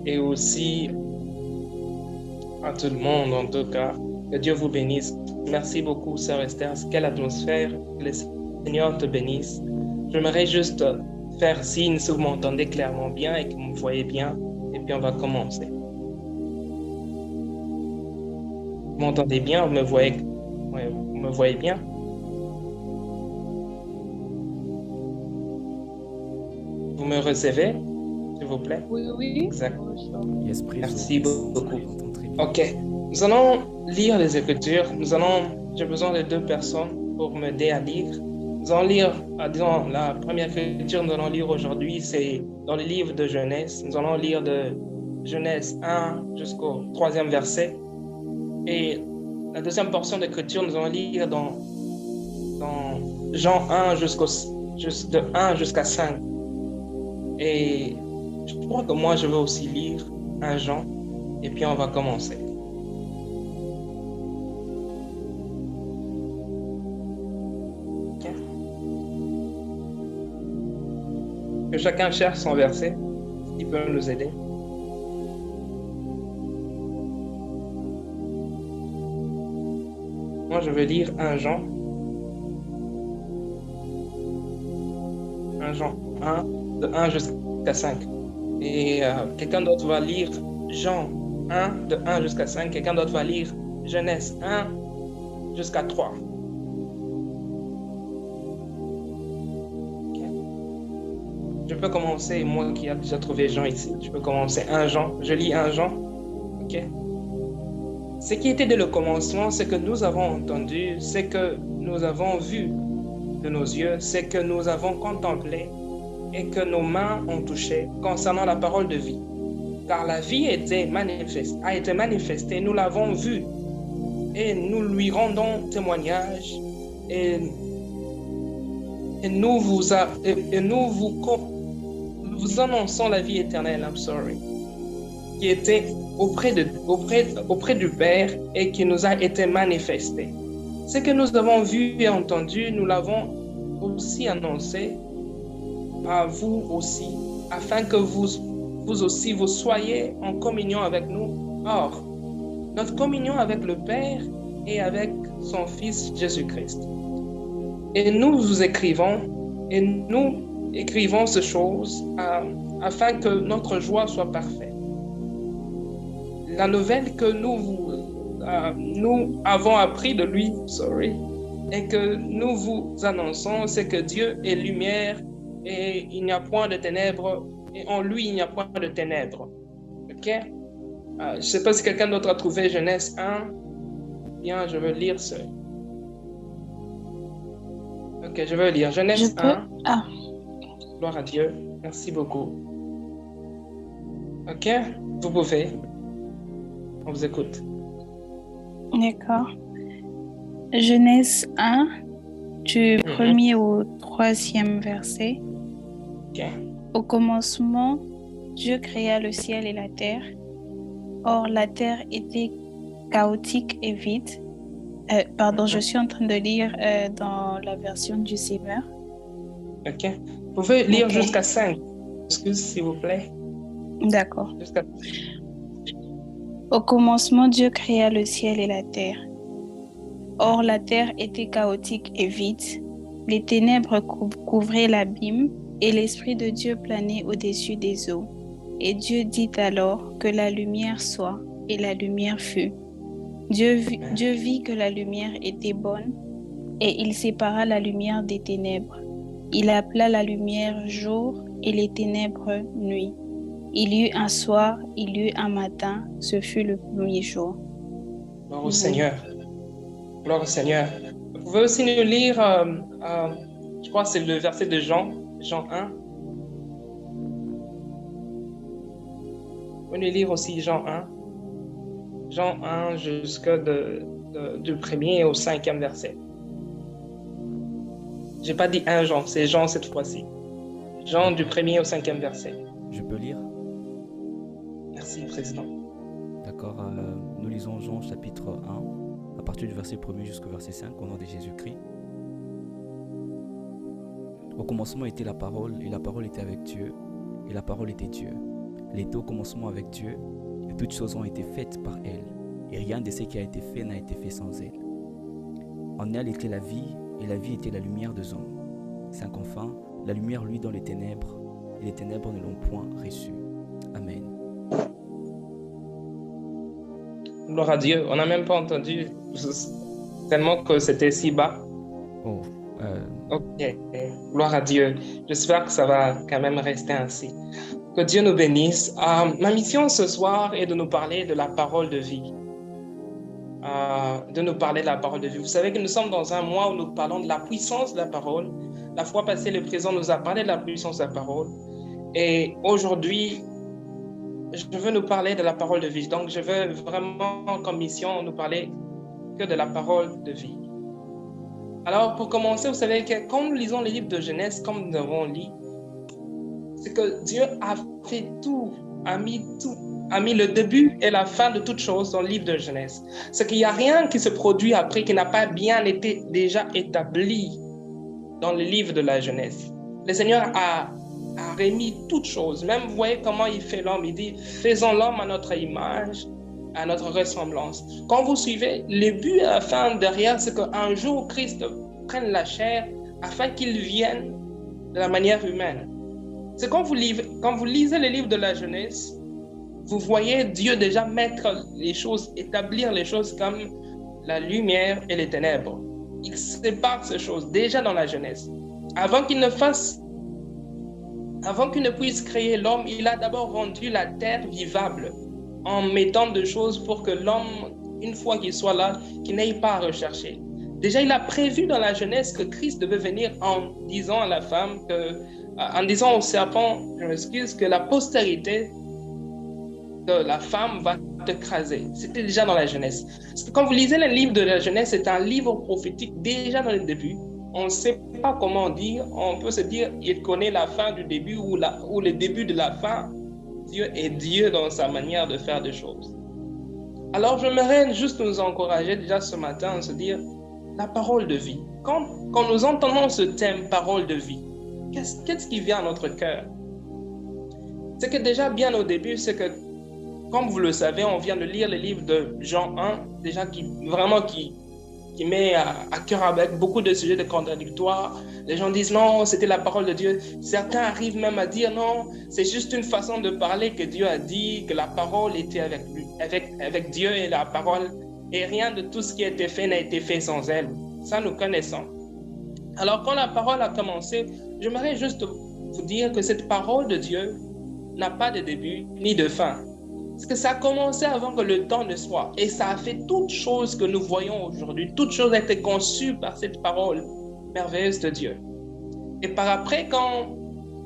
et aussi à tout le monde en tout cas. Que Dieu vous bénisse. Merci beaucoup, Sœur Esther. Quelle atmosphère. Que le Seigneur te bénisse. J'aimerais juste faire signe si vous m'entendez clairement bien et que vous me voyez bien. Et puis on va commencer. Vous m'entendez bien? Vous me voyez, ouais, vous me voyez bien? Vous me recevez, s'il vous plaît? Oui, oui. Exact. Yes, présent. Merci beaucoup. J'entends très bien. Ok. Nous allons lire les Écritures. J'ai besoin de deux personnes pour m'aider à lire. Nous allons lire, disons, la première écriture que nous allons lire aujourd'hui, c'est dans le livre de Genèse. Nous allons lire de Genèse 1 jusqu'au 3e verset. Et la deuxième portion d'écriture, nous allons lire dans Jean 1 de 1 jusqu'à 5. Et je crois que moi, je vais aussi lire 1 Jean. Et puis, on va commencer. Que chacun cherche son verset, qui peut nous aider. Moi, je vais lire 1 Jean. 1 Jean 1, de 1 jusqu'à 5. Et quelqu'un d'autre va lire Jean 1, de 1 jusqu'à 5. Quelqu'un d'autre va lire Genèse 1 jusqu'à 3. Je peux commencer, moi qui ai déjà trouvé Jean ici, je peux commencer 1 Jean. Je lis 1 Jean. Ok. Ce qui était dès le commencement, ce que nous avons entendu, ce que nous avons vu de nos yeux, ce que nous avons contemplé et que nos mains ont touché concernant la parole de vie. Car la vie a été manifestée, nous l'avons vue et nous lui rendons témoignage et nous vous annonçons la vie éternelle, qui était auprès du Père et qui nous a été manifestée. Ce que nous avons vu et entendu, nous l'avons aussi annoncé à vous aussi, afin que vous aussi, vous soyez en communion avec nous. Or, notre communion avec le Père est avec son Fils Jésus-Christ. Et nous écrivons ces choses afin que notre joie soit parfaite. La nouvelle que nous avons appris de lui, et que nous vous annonçons, c'est que Dieu est lumière et il n'y a point de ténèbres, et en lui il n'y a point de ténèbres. Ok? Je ne sais pas si quelqu'un d'autre a trouvé Genèse 1. Bien, je vais lire ça. Ok, je vais lire Genèse 1. Ah. Gloire à Dieu. Merci beaucoup. Ok, vous pouvez. On vous écoute. D'accord. Genèse 1, du 1er au 3e verset. Ok. Au commencement, Dieu créa le ciel et la terre. Or, la terre était chaotique et vide. Je suis en train de lire dans la version du Semeur. Ok. Vous pouvez lire jusqu'à 5. Excuse, s'il vous plaît. D'accord. Au commencement, Dieu créa le ciel et la terre. Or, la terre était chaotique et vide. Les ténèbres couvraient l'abîme et l'Esprit de Dieu planait au-dessus des eaux. Et Dieu dit alors que la lumière soit, et la lumière fut. Dieu vit que la lumière était bonne, et il sépara la lumière des ténèbres. Il appela la lumière jour et les ténèbres nuit. Il y eut un soir, il y eut un matin, ce fut le premier jour. Gloire au Seigneur. Gloire au Seigneur. Vous pouvez aussi nous lire, je crois que c'est le verset de Jean 1. Vous pouvez nous lire aussi Jean 1. Jean 1 jusqu'à du 1er au 5e verset. Je n'ai pas dit 1 Jean, c'est Jean cette fois-ci. Jean du 1er au 5e verset. Je peux lire? Merci, Président. D'accord, nous lisons Jean chapitre 1, à partir du verset 1er jusqu'au verset 5, au nom de Jésus-Christ. Au commencement était la parole, et la parole était avec Dieu, et la parole était Dieu. était au commencement avec Dieu, et toutes choses ont été faites par elle, et rien de ce qui a été fait n'a été fait sans elle. En elle était la vie, et la vie était la lumière des hommes. 5. Enfin, la lumière luit dans les ténèbres, et les ténèbres ne l'ont point reçue. Amen. Gloire à Dieu. On n'a même pas entendu tellement que c'était si bas. Oh, Ok, gloire à Dieu. J'espère que ça va quand même rester ainsi. Que Dieu nous bénisse. Ma mission ce soir est de nous parler de la parole de vie. Vous savez que nous sommes dans un mois où nous parlons de la puissance de la parole. La fois passée, le président nous a parlé de la puissance de la parole. Et aujourd'hui, je veux nous parler de la parole de vie. Donc, je veux vraiment, comme mission, nous parler que de la parole de vie. Alors, pour commencer, vous savez que quand nous lisons les livres de Genèse, comme nous avons lu, c'est que Dieu a fait tout, a mis le début et la fin de toutes choses dans le livre de Genèse. C'est qu'il n'y a rien qui se produit après qui n'a pas bien été déjà établi dans le livre de la Genèse. Le Seigneur a remis toutes choses. Même, vous voyez comment il fait l'homme. Il dit, faisons l'homme à notre image, à notre ressemblance. Quand vous suivez, le but et la fin derrière, c'est qu'un jour, Christ prenne la chair afin qu'il vienne de la manière humaine. C'est quand vous lisez les livres de la Genèse, vous voyez Dieu déjà mettre les choses, établir les choses comme la lumière et les ténèbres. Il sépare ces choses déjà dans la Genèse. Avant qu'il ne puisse créer l'homme, il a d'abord rendu la terre vivable en mettant des choses pour que l'homme, une fois qu'il soit là, qu'il n'aille pas à rechercher. Déjà, il a prévu dans la Genèse que Christ devait venir en disant à la femme, en disant au serpent, je m'excuse, que la postérité de la femme va t'écraser. C'était déjà dans la Genèse. Parce que quand vous lisez le livre de la Genèse, c'est un livre prophétique déjà dans le début. On ne sait pas comment dire. On peut se dire, il connaît la fin du début ou le début de la fin. Dieu est Dieu dans sa manière de faire des choses. Alors, j'aimerais juste nous encourager déjà ce matin à se dire, la parole de vie. Quand nous entendons ce thème, parole de vie, qu'est-ce qui vient à notre cœur? C'est que déjà bien au début, c'est que, comme vous le savez, on vient de lire le livre de Jean 1, déjà qui met à cœur avec beaucoup de sujets de contradictoires. Les gens disent non, c'était la parole de Dieu. Certains arrivent même à dire non, c'est juste une façon de parler que Dieu a dit, que la parole était avec Dieu et la parole, et rien de tout ce qui a été fait n'a été fait sans elle. Ça, nous connaissons. Alors, quand la parole a commencé, j'aimerais juste vous dire que cette parole de Dieu n'a pas de début ni de fin. Parce que ça a commencé avant que le temps ne soit. Et ça a fait toutes choses que nous voyons aujourd'hui. Toutes choses ont été conçues par cette parole merveilleuse de Dieu. Et par après, quand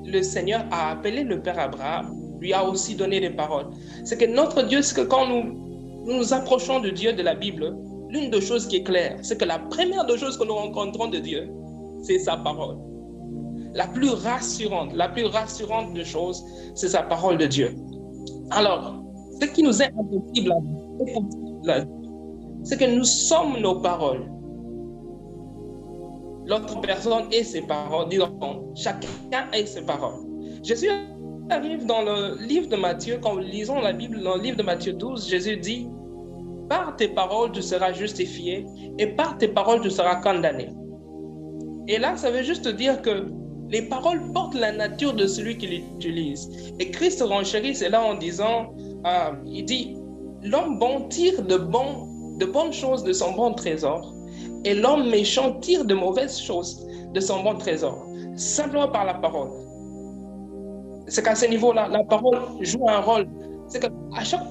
le Seigneur a appelé le Père Abraham, lui a aussi donné des paroles. C'est que notre Dieu, c'est que quand nous nous approchons de Dieu, de la Bible, l'une des choses qui est claire, c'est que la première des choses que nous rencontrons de Dieu, c'est sa parole. La plus rassurante des choses, c'est sa parole de Dieu. Alors, ce qui nous est impossible c'est que nous sommes nos paroles. L'autre personne est ses paroles. Disons, chacun est ses paroles. Jésus arrive dans le livre de Matthieu, quand nous lisons la Bible, dans le livre de Matthieu 12, Jésus dit, par tes paroles, tu seras justifié, et par tes paroles, tu seras condamné. Et là, ça veut juste dire que les paroles portent la nature de celui qui l'utilise. Et Christ renchérit cela en disant, il dit, l'homme bon tire de bonnes choses de son bon trésor, et l'homme méchant tire de mauvaises choses de son bon trésor, simplement par la parole. C'est qu'à ce niveau-là, la parole joue un rôle. C'est que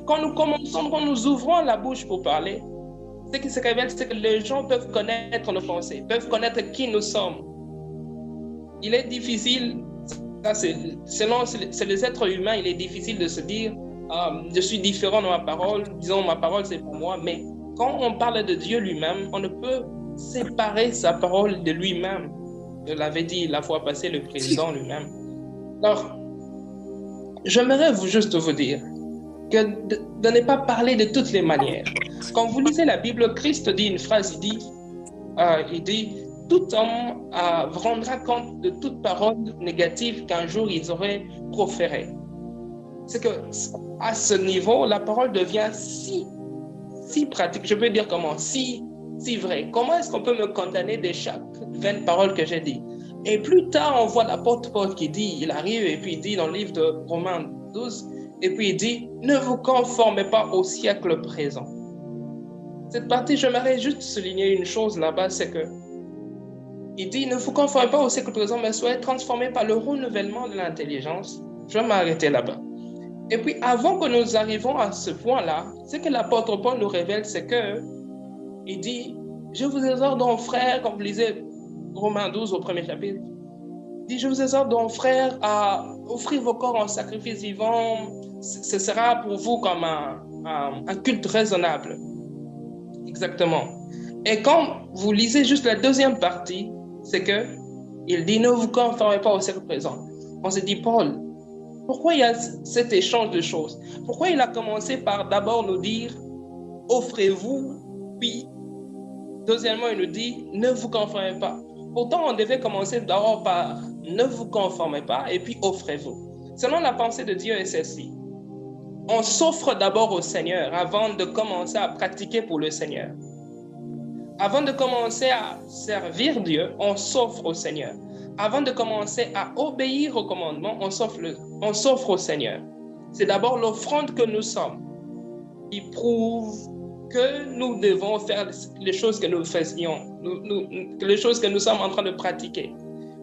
quand nous commençons, quand nous ouvrons la bouche pour parler, ce qui se révèle, c'est que les gens peuvent connaître nos pensées, peuvent connaître qui nous sommes. Il est difficile, c'est les êtres humains, il est difficile de se dire je suis différent de ma parole, disons ma parole c'est pour moi, mais quand on parle de Dieu lui-même, on ne peut séparer sa parole de lui-même. Je l'avais dit la fois passée, le président lui-même. Alors, j'aimerais juste vous dire que de ne pas parler de toutes les manières. Quand vous lisez la Bible, Christ dit une phrase, il dit tout homme rendra compte de toute parole négative qu'un jour ils auraient proférée. c'est que à ce niveau, la parole devient si pratique. Je peux dire comment, si vrai. Comment est-ce qu'on peut me condamner de chaque vaine parole que j'ai dit? Et plus tard, on voit l'apôtre Paul qui dit, il arrive et puis il dit dans le livre de Romains 12, et puis il dit, ne vous conformez pas au siècle présent. Cette partie, j'aimerais juste souligner une chose là-bas, c'est que il dit, ne vous conformez pas au siècle présent, mais soyez transformés par le renouvellement de l'intelligence. Je vais m'arrêter là-bas. Et puis, avant que nous arrivions à ce point-là, ce que l'apôtre Paul nous révèle, c'est que il dit, je vous exhorte donc, frères, comme vous lisez Romains 12 au premier chapitre, il dit, je vous exhorte donc, frères, à offrir vos corps en sacrifice vivant. Ce sera pour vous comme un culte raisonnable. Exactement. Et quand vous lisez juste la deuxième partie, c'est que il dit, ne vous conformez pas au siècle présent. On se dit, Paul, pourquoi il y a cet échange de choses? Pourquoi il a commencé par d'abord nous dire, offrez-vous, puis deuxièmement, il nous dit, ne vous conformez pas. Pourtant, on devait commencer d'abord par ne vous conformez pas et puis offrez-vous. Selon la pensée de Dieu est celle-ci. On s'offre d'abord au Seigneur avant de commencer à pratiquer pour le Seigneur. Avant de commencer à servir Dieu, on s'offre au Seigneur. Avant de commencer à obéir au commandement, on s'offre au Seigneur. C'est d'abord l'offrande que nous sommes qui prouve que nous devons faire les choses que nous faisions, les choses que nous sommes en train de pratiquer.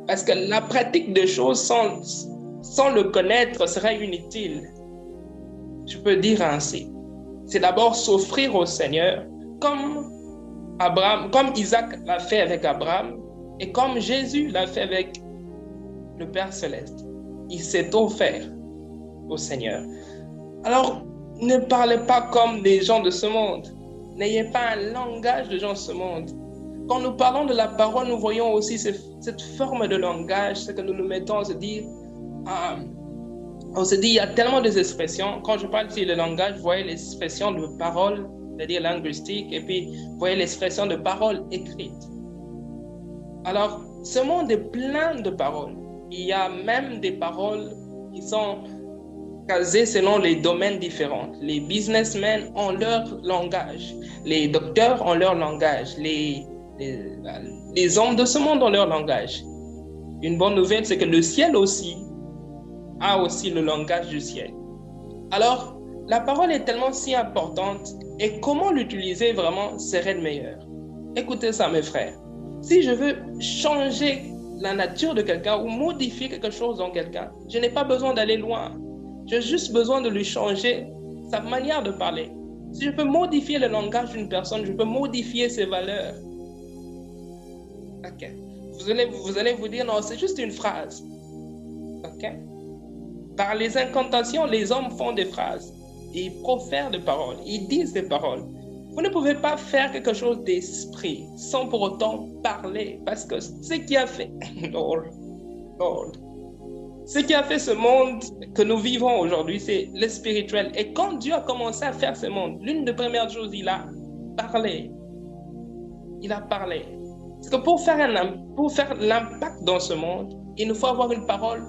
Parce que la pratique des choses sans le connaître serait inutile. Je peux dire ainsi. C'est d'abord s'offrir au Seigneur comme Isaac l'a fait avec Abraham et comme Jésus l'a fait avec le Père Céleste. Il s'est offert au Seigneur. Alors, ne parlez pas comme des gens de ce monde. N'ayez pas un langage de gens de ce monde. Quand nous parlons de la parole, nous voyons aussi cette forme de langage, ce que nous nous mettons à se dire. On se dit, il y a tellement d'expressions. Quand je parle ici de langage, vous voyez l'expression de parole, c'est-à-dire linguistique, et puis vous voyez l'expression de parole écrite. Alors, ce monde est plein de paroles. Il y a même des paroles qui sont casées selon les domaines différents. Les businessmen ont leur langage, les docteurs ont leur langage, les hommes de ce monde ont leur langage. Une bonne nouvelle, c'est que le ciel aussi a aussi le langage du ciel. Alors, la parole est tellement si importante et comment l'utiliser vraiment serait le meilleur. Écoutez ça, mes frères. Si je veux changer la nature de quelqu'un ou modifier quelque chose dans quelqu'un, je n'ai pas besoin d'aller loin. J'ai juste besoin de lui changer sa manière de parler. Si je peux modifier le langage d'une personne, je peux modifier ses valeurs. Ok. Vous allez vous dire, non, c'est juste une phrase. Ok. Par les incantations, les hommes font des phrases. Ils profèrent des paroles. Ils disent des paroles. Vous ne pouvez pas faire quelque chose d'esprit sans pour autant parler. Parce que ce qui a fait... Ce qui a fait ce monde que nous vivons aujourd'hui, c'est le spirituel. Et quand Dieu a commencé à faire ce monde, l'une des premières choses, il a parlé. Il a parlé. Parce que pour faire l'impact dans ce monde, il nous faut avoir une parole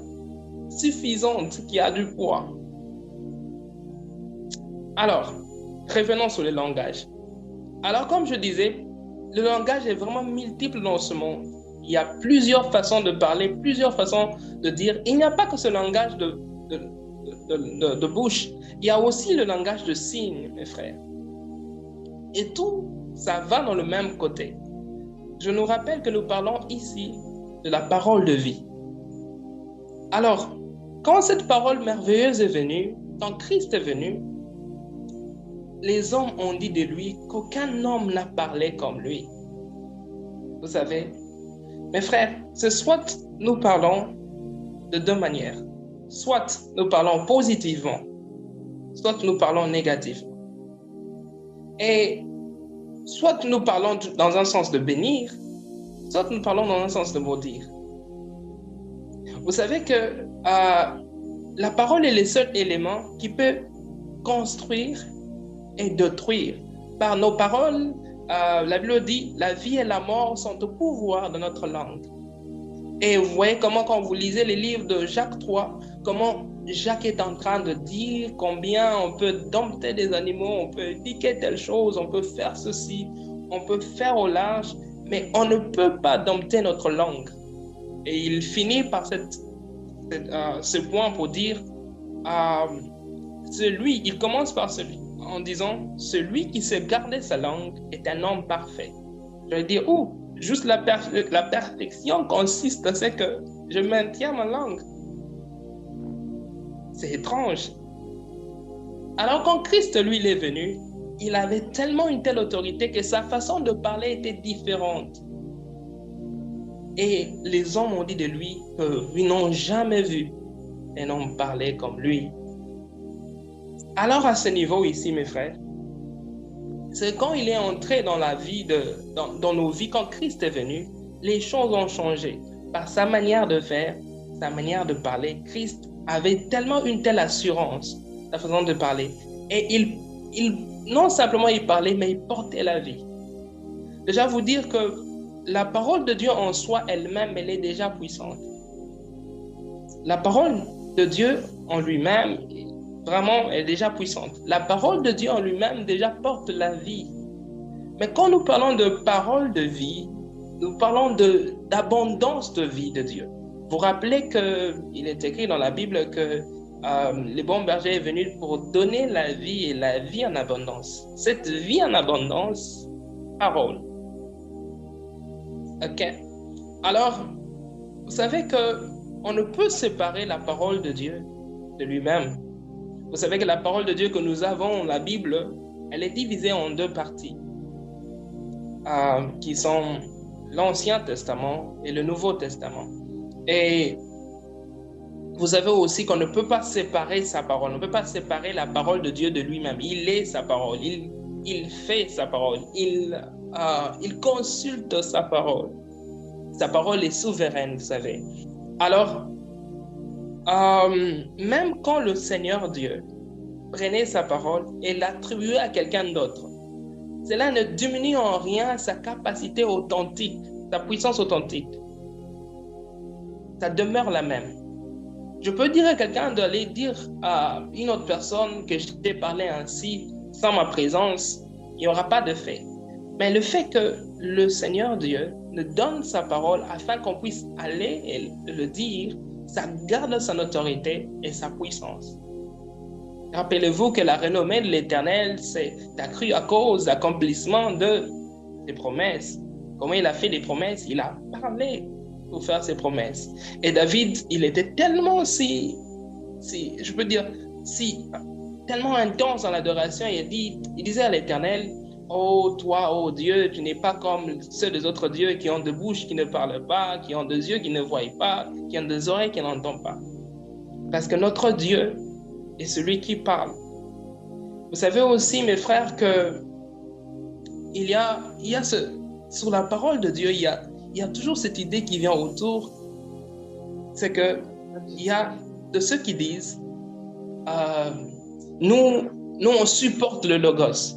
suffisante qui a du poids. Alors, revenons sur le langage. Alors, comme je disais, le langage est vraiment multiple dans ce monde. Il y a plusieurs façons de parler, plusieurs façons de dire. Il n'y a pas que ce langage de bouche. Il y a aussi le langage de signes, mes frères. Et tout, ça va dans le même côté. Je nous rappelle que nous parlons ici de la parole de vie. Alors, quand cette parole merveilleuse est venue, quand Christ est venu, les hommes ont dit de lui qu'aucun homme n'a parlé comme lui. Vous savez, mes frères, c'est soit nous parlons de deux manières. Soit nous parlons positivement, soit nous parlons négativement. Et soit nous parlons dans un sens de bénir, soit nous parlons dans un sens de maudire. Vous savez que la parole est le seul élément qui peut construire et détruire. Par nos paroles, la Bible dit, la vie et la mort sont au pouvoir de notre langue. Et vous voyez comment quand vous lisez les livres de Jacques 3, comment Jacques est en train de dire combien on peut dompter des animaux, on peut éduquer telle chose, on peut faire ceci, on peut faire au large, mais on ne peut pas dompter notre langue. Et il finit par ce point pour dire, il commence par celui, en disant, celui qui sait garder sa langue est un homme parfait. Je veux dire, juste la perfection consiste à ce que je maintiens ma langue. C'est étrange. Alors quand Christ, lui, il est venu, il avait tellement une telle autorité que sa façon de parler était différente. Et les hommes ont dit de lui qu'ils n'ont jamais vu un homme parler comme lui. Alors à ce niveau ici, mes frères, c'est quand il est entré dans la vie, dans nos vies, quand Christ est venu, les choses ont changé. Par sa manière de faire, sa manière de parler, Christ avait tellement une telle assurance, sa façon de parler. Et non simplement il parlait, mais il portait la vie. Déjà vous dire que la parole de Dieu en soi elle-même, elle est déjà puissante. La parole de Dieu en lui-même, vraiment, est déjà puissante. La parole de Dieu en lui-même déjà porte la vie. Mais quand nous parlons de parole de vie, nous parlons d'abondance de vie de Dieu. Vous rappelez qu'il est écrit dans la Bible que le bon berger est venu pour donner la vie et la vie en abondance. Cette vie en abondance, parole. Ok. Alors, vous savez qu'on ne peut séparer la parole de Dieu de lui-même. Vous savez que la parole de Dieu que nous avons, la Bible, elle est divisée en deux parties, qui sont l'Ancien Testament et le Nouveau Testament. Et vous savez aussi qu'on ne peut pas séparer sa parole, on ne peut pas séparer la parole de Dieu de lui-même. Il est sa parole, il fait sa parole, il consulte sa parole. Sa parole est souveraine, vous savez. Alors, même quand le Seigneur Dieu prenait sa parole et l'attribuait à quelqu'un d'autre, cela ne diminue en rien sa capacité authentique, sa puissance authentique. Ça demeure la même. Je peux dire à quelqu'un d'aller dire à une autre personne que je t'ai parlé ainsi, sans ma présence, il n'y aura pas de fait. Mais le fait que le Seigneur Dieu nous donne sa parole afin qu'on puisse aller et le dire, ça garde son autorité et sa puissance. Rappelez-vous que la renommée de l'Éternel, c'est accrue à cause d'accomplissement des promesses. Comment il a fait des promesses? Il a parlé pour faire ses promesses. Et David, il était tellement tellement intense dans l'adoration, il disait à l'Éternel, oh toi, oh Dieu, tu n'es pas comme ceux des autres dieux qui ont des bouches qui ne parlent pas, qui ont des yeux qui ne voient pas, qui ont des oreilles qui n'entendent pas. Parce que notre Dieu est celui qui parle. Vous savez aussi, mes frères, que sur la parole de Dieu, il y a toujours cette idée qui vient autour, c'est que il y a de ceux qui disent, nous on supporte le logos,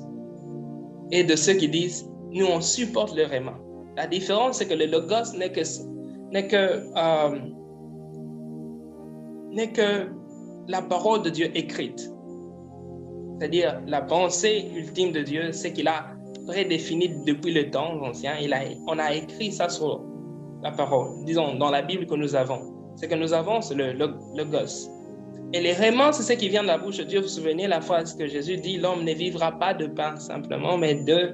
et de ceux qui disent, nous on supporte le réma. La différence, c'est que le logos n'est que la parole de Dieu écrite. C'est-à-dire la pensée ultime de Dieu, c'est qu'il a prédéfini depuis le temps ancien. On a écrit ça sur la parole. Disons, dans la Bible que nous avons. Ce que nous avons, c'est le logos. Et les rémans, c'est ce qui vient de la bouche de Dieu. Vous vous souvenez la phrase que Jésus dit, l'homme ne vivra pas de pain simplement, mais de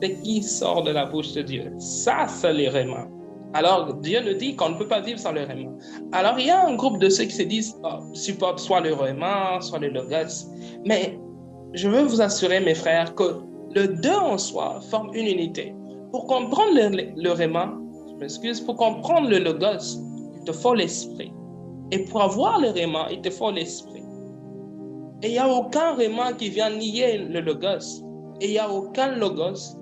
ce qui sort de la bouche de Dieu. Ça, c'est les rémans. Alors, Dieu nous dit qu'on ne peut pas vivre sans le réma. Alors, il y a un groupe de ceux qui se disent, supporte soit le réma, soit le logos. Mais je veux vous assurer, mes frères, que le deux en soi forment une unité. Pour comprendre le réma, pour comprendre le logos, il te faut l'esprit. Et pour avoir le réma, il te faut l'esprit. Et il n'y a aucun réma qui vient nier le logos. Et il n'y a aucun logos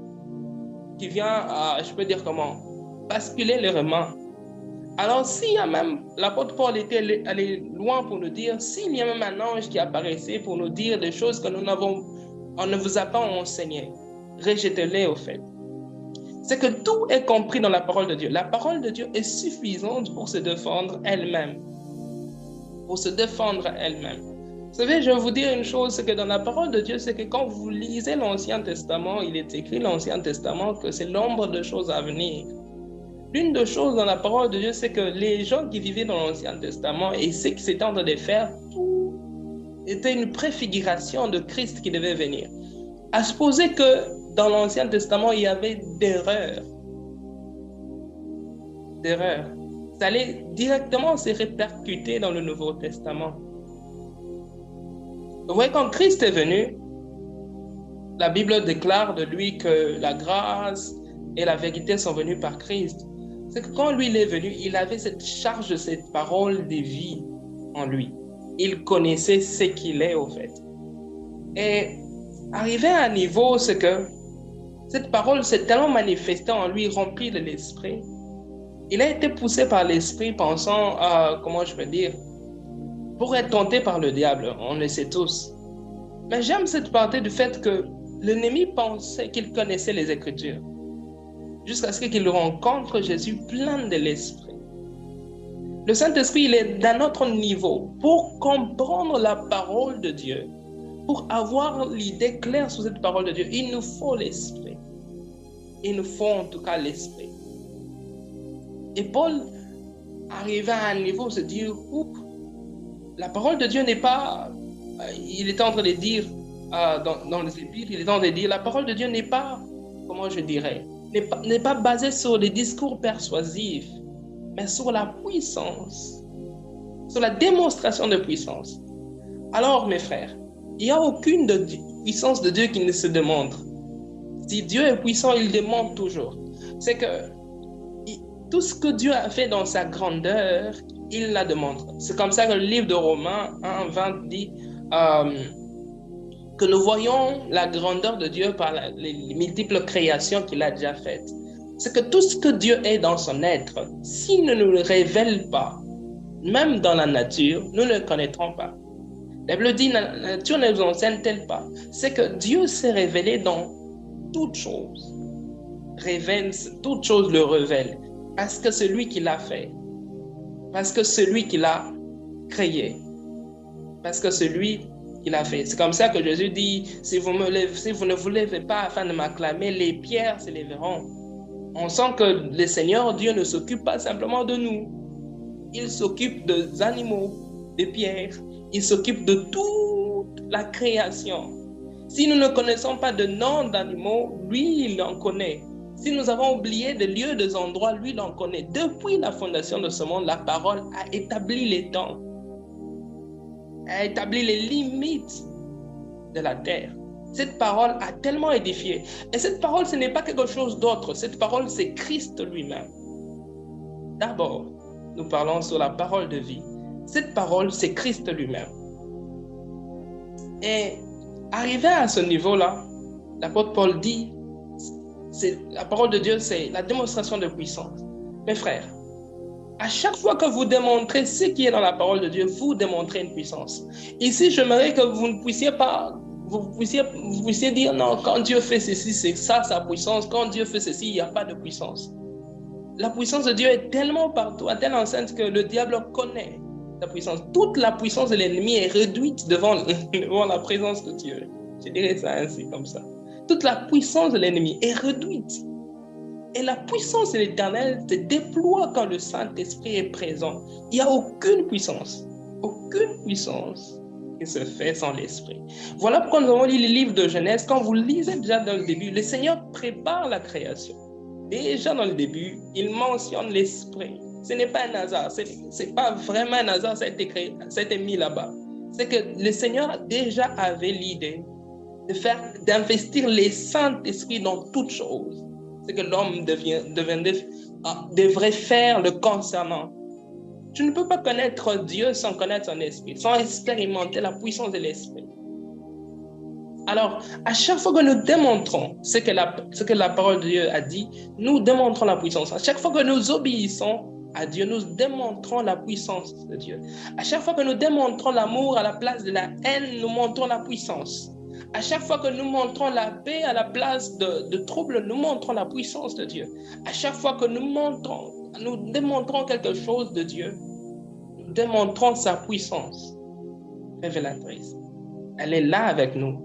qui vient, je peux dire comment, basculer le réma. Alors, s'il y a même, l'apôtre Paul était allé loin pour nous dire, s'il y a même un ange qui apparaissait pour nous dire des choses que on ne vous a pas enseigné, rejetez-les au fait. C'est que tout est compris dans la parole de Dieu. La parole de Dieu est suffisante pour se défendre elle-même. pour se défendre elle-même. Vous savez, je vais vous dire une chose, c'est que dans la parole de Dieu, c'est que quand vous lisez l'Ancien Testament, il est écrit l'Ancien Testament que c'est l'ombre de choses à venir. L'une des choses dans la parole de Dieu, c'est que les gens qui vivaient dans l'Ancien Testament et ceux qui s'étaient en train de faire, tout était une préfiguration de Christ qui devait venir. À supposer que dans l'Ancien Testament, il y avait d'erreurs. Ça allait directement se répercuter dans le Nouveau Testament. Vous voyez, quand Christ est venu, la Bible déclare de lui que la grâce et la vérité sont venues par Christ. C'est que quand lui il est venu, il avait cette charge de cette parole de vie en lui. Il connaissait ce qu'il est au fait. Et arrivé à un niveau, c'est que cette parole s'est tellement manifestée en lui, remplie de l'esprit. Il a été poussé par l'esprit pensant à, comment je peux dire, pour être tenté par le diable, on le sait tous. Mais j'aime cette partie du fait que l'ennemi pensait qu'il connaissait les Écritures, jusqu'à ce qu'il rencontre Jésus plein de l'Esprit. Le Saint-Esprit, il est d'un autre niveau. Pour comprendre la parole de Dieu, pour avoir l'idée claire sur cette parole de Dieu, il nous faut l'Esprit. Il nous faut en tout cas l'Esprit. Et Paul arrivait à un niveau, se dire, la parole de Dieu n'est pas, il est en train de dire, dans les Épîtres, il est en train de dire, la parole de Dieu n'est pas, comment je dirais, n'est pas basée sur les discours persuasifs, mais sur la puissance, sur la démonstration de puissance. Alors, mes frères, il n'y a aucune puissance de Dieu qui ne se démontre. Si Dieu est puissant, il démontre toujours. C'est que tout ce que Dieu a fait dans sa grandeur, il la démontre. C'est comme ça que le livre de Romains 1:20 dit que nous voyons la grandeur de Dieu par les multiples créations qu'il a déjà faites. C'est que tout ce que Dieu est dans son être, s'il ne nous le révèle pas, même dans la nature, nous ne le connaîtrons pas. La Bible dit, la nature ne nous enseigne-t-elle pas? C'est que Dieu s'est révélé dans toutes choses. Toute chose le révèle. Parce que c'est lui qui l'a fait. Parce que c'est lui qui l'a créé. Parce que c'est lui qui l'a fait. C'est comme ça que Jésus dit, si vous ne vous levez pas afin de m'acclamer, les pierres se lèveront. On sent que le Seigneur Dieu ne s'occupe pas simplement de nous. Il s'occupe des animaux, des pierres. Il s'occupe de toute la création. Si nous ne connaissons pas de noms d'animaux, lui, il en connaît. Si nous avons oublié des lieux, des endroits, lui, il en connaît. Depuis la fondation de ce monde, la parole a établi les temps, a établi les limites de la terre. Cette parole a tellement édifié. Et cette parole, ce n'est pas quelque chose d'autre. Cette parole, c'est Christ lui-même. D'abord, nous parlons sur la parole de vie. Cette parole, c'est Christ lui-même. Et arrivé à ce niveau-là, l'apôtre Paul dit, la parole de Dieu, c'est la démonstration de puissance. Mes frères, à chaque fois que vous démontrez ce qui est dans la parole de Dieu, vous démontrez une puissance. Ici, j'aimerais que vous ne puissiez pas, vous puissiez dire non, quand Dieu fait ceci, c'est ça sa puissance. Quand Dieu fait ceci, il n'y a pas de puissance. La puissance de Dieu est tellement partout, à telle enceinte que le diable connaît sa puissance. Toute la puissance de l'ennemi est réduite devant la présence de Dieu. Je dirais ça ainsi, comme ça. Toute la puissance de l'ennemi est réduite. Et la puissance de l'Éternel se déploie quand le Saint-Esprit est présent. Il n'y a aucune puissance qui se fait sans l'Esprit. Voilà pourquoi nous avons lu le livre de Genèse. Quand vous lisez déjà dans le début, le Seigneur prépare la création. Déjà dans le début, il mentionne l'Esprit. Ce n'est pas un hasard, ce n'est pas vraiment un hasard, ça a été créé, ça a été mis là-bas. C'est que le Seigneur déjà avait l'idée d'investir les Saint-Esprit dans toutes choses. C'est que l'homme devrait faire le concernant. Tu ne peux pas connaître Dieu sans connaître son esprit, sans expérimenter la puissance de l'esprit. Alors, à chaque fois que nous démontrons ce que la parole de Dieu a dit, nous démontrons la puissance. À chaque fois que nous obéissons à Dieu, nous démontrons la puissance de Dieu. À chaque fois que nous démontrons l'amour à la place de la haine, nous montrons la puissance. À chaque fois que nous montrons la paix à la place de trouble, nous montrons la puissance de Dieu. À chaque fois que nous démontrons quelque chose de Dieu, démontrons sa puissance révélatrice. Elle est là avec nous.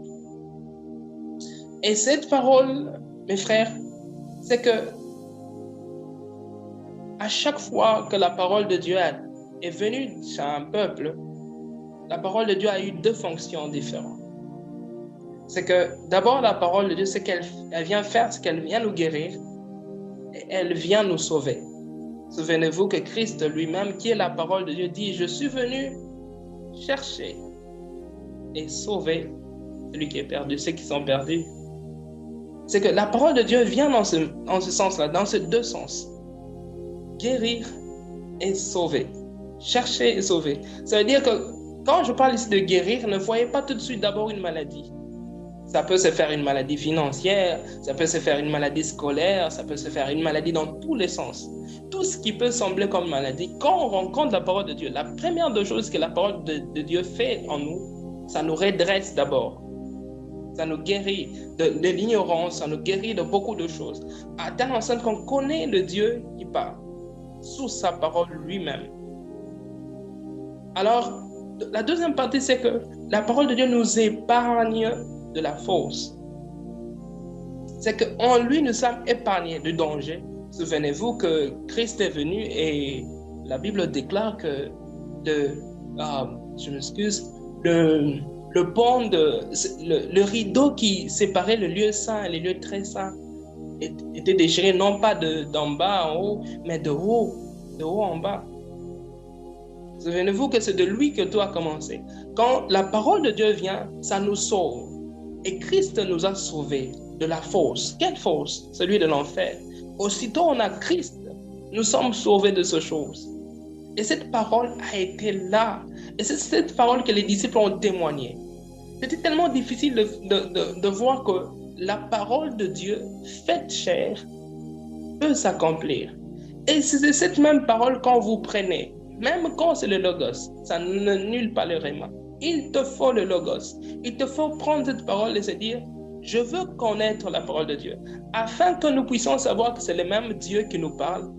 Et cette parole, mes frères, c'est que à chaque fois que la parole de Dieu est venue chez un peuple, la parole de Dieu a eu deux fonctions différentes. C'est que d'abord, la parole de Dieu, c'est qu'elle vient faire, c'est qu'elle vient nous guérir et elle vient nous sauver. Souvenez-vous que Christ lui-même, qui est la parole de Dieu, dit « Je suis venu chercher et sauver celui qui est perdu, ceux qui sont perdus. » C'est que la parole de Dieu vient dans ce sens-là, dans ces deux sens. Guérir et sauver. Chercher et sauver. Ça veut dire que quand je parle ici de guérir, ne voyez pas tout de suite d'abord une maladie. Ça peut se faire une maladie financière, ça peut se faire une maladie scolaire, ça peut se faire une maladie dans tous les sens. Tout ce qui peut sembler comme maladie, quand on rencontre la parole de Dieu, la première des choses que la parole de Dieu fait en nous, ça nous redresse d'abord. Ça nous guérit de l'ignorance, ça nous guérit de beaucoup de choses. À tel enceinte qu'on connaît le Dieu qui parle, sous sa parole lui-même. Alors, la deuxième partie, c'est que la parole de Dieu nous épargne de la fausse. C'est qu'en lui, nous sommes épargnés du danger. Souvenez-vous que Christ est venu et la Bible déclare que le rideau qui séparait le lieu saint et les lieux très saints était déchiré non pas d'en bas en haut, mais de haut en bas. Souvenez-vous que c'est de lui que tout a commencé. Quand la parole de Dieu vient, ça nous sauve. Et Christ nous a sauvés de la fosse. Quelle fosse? Celui de l'enfer. Aussitôt on a Christ, nous sommes sauvés de ces choses. Et cette parole a été là. Et c'est cette parole que les disciples ont témoigné. C'était tellement difficile de voir que la parole de Dieu, faite chair, peut s'accomplir. Et c'est cette même parole quand vous prenez, même quand c'est le Logos, ça ne nulle pas le Réma. Il te faut le Logos. Il te faut prendre cette parole et se dire, je veux connaître la parole de Dieu. Afin que nous puissions savoir que c'est le même Dieu qui nous parle,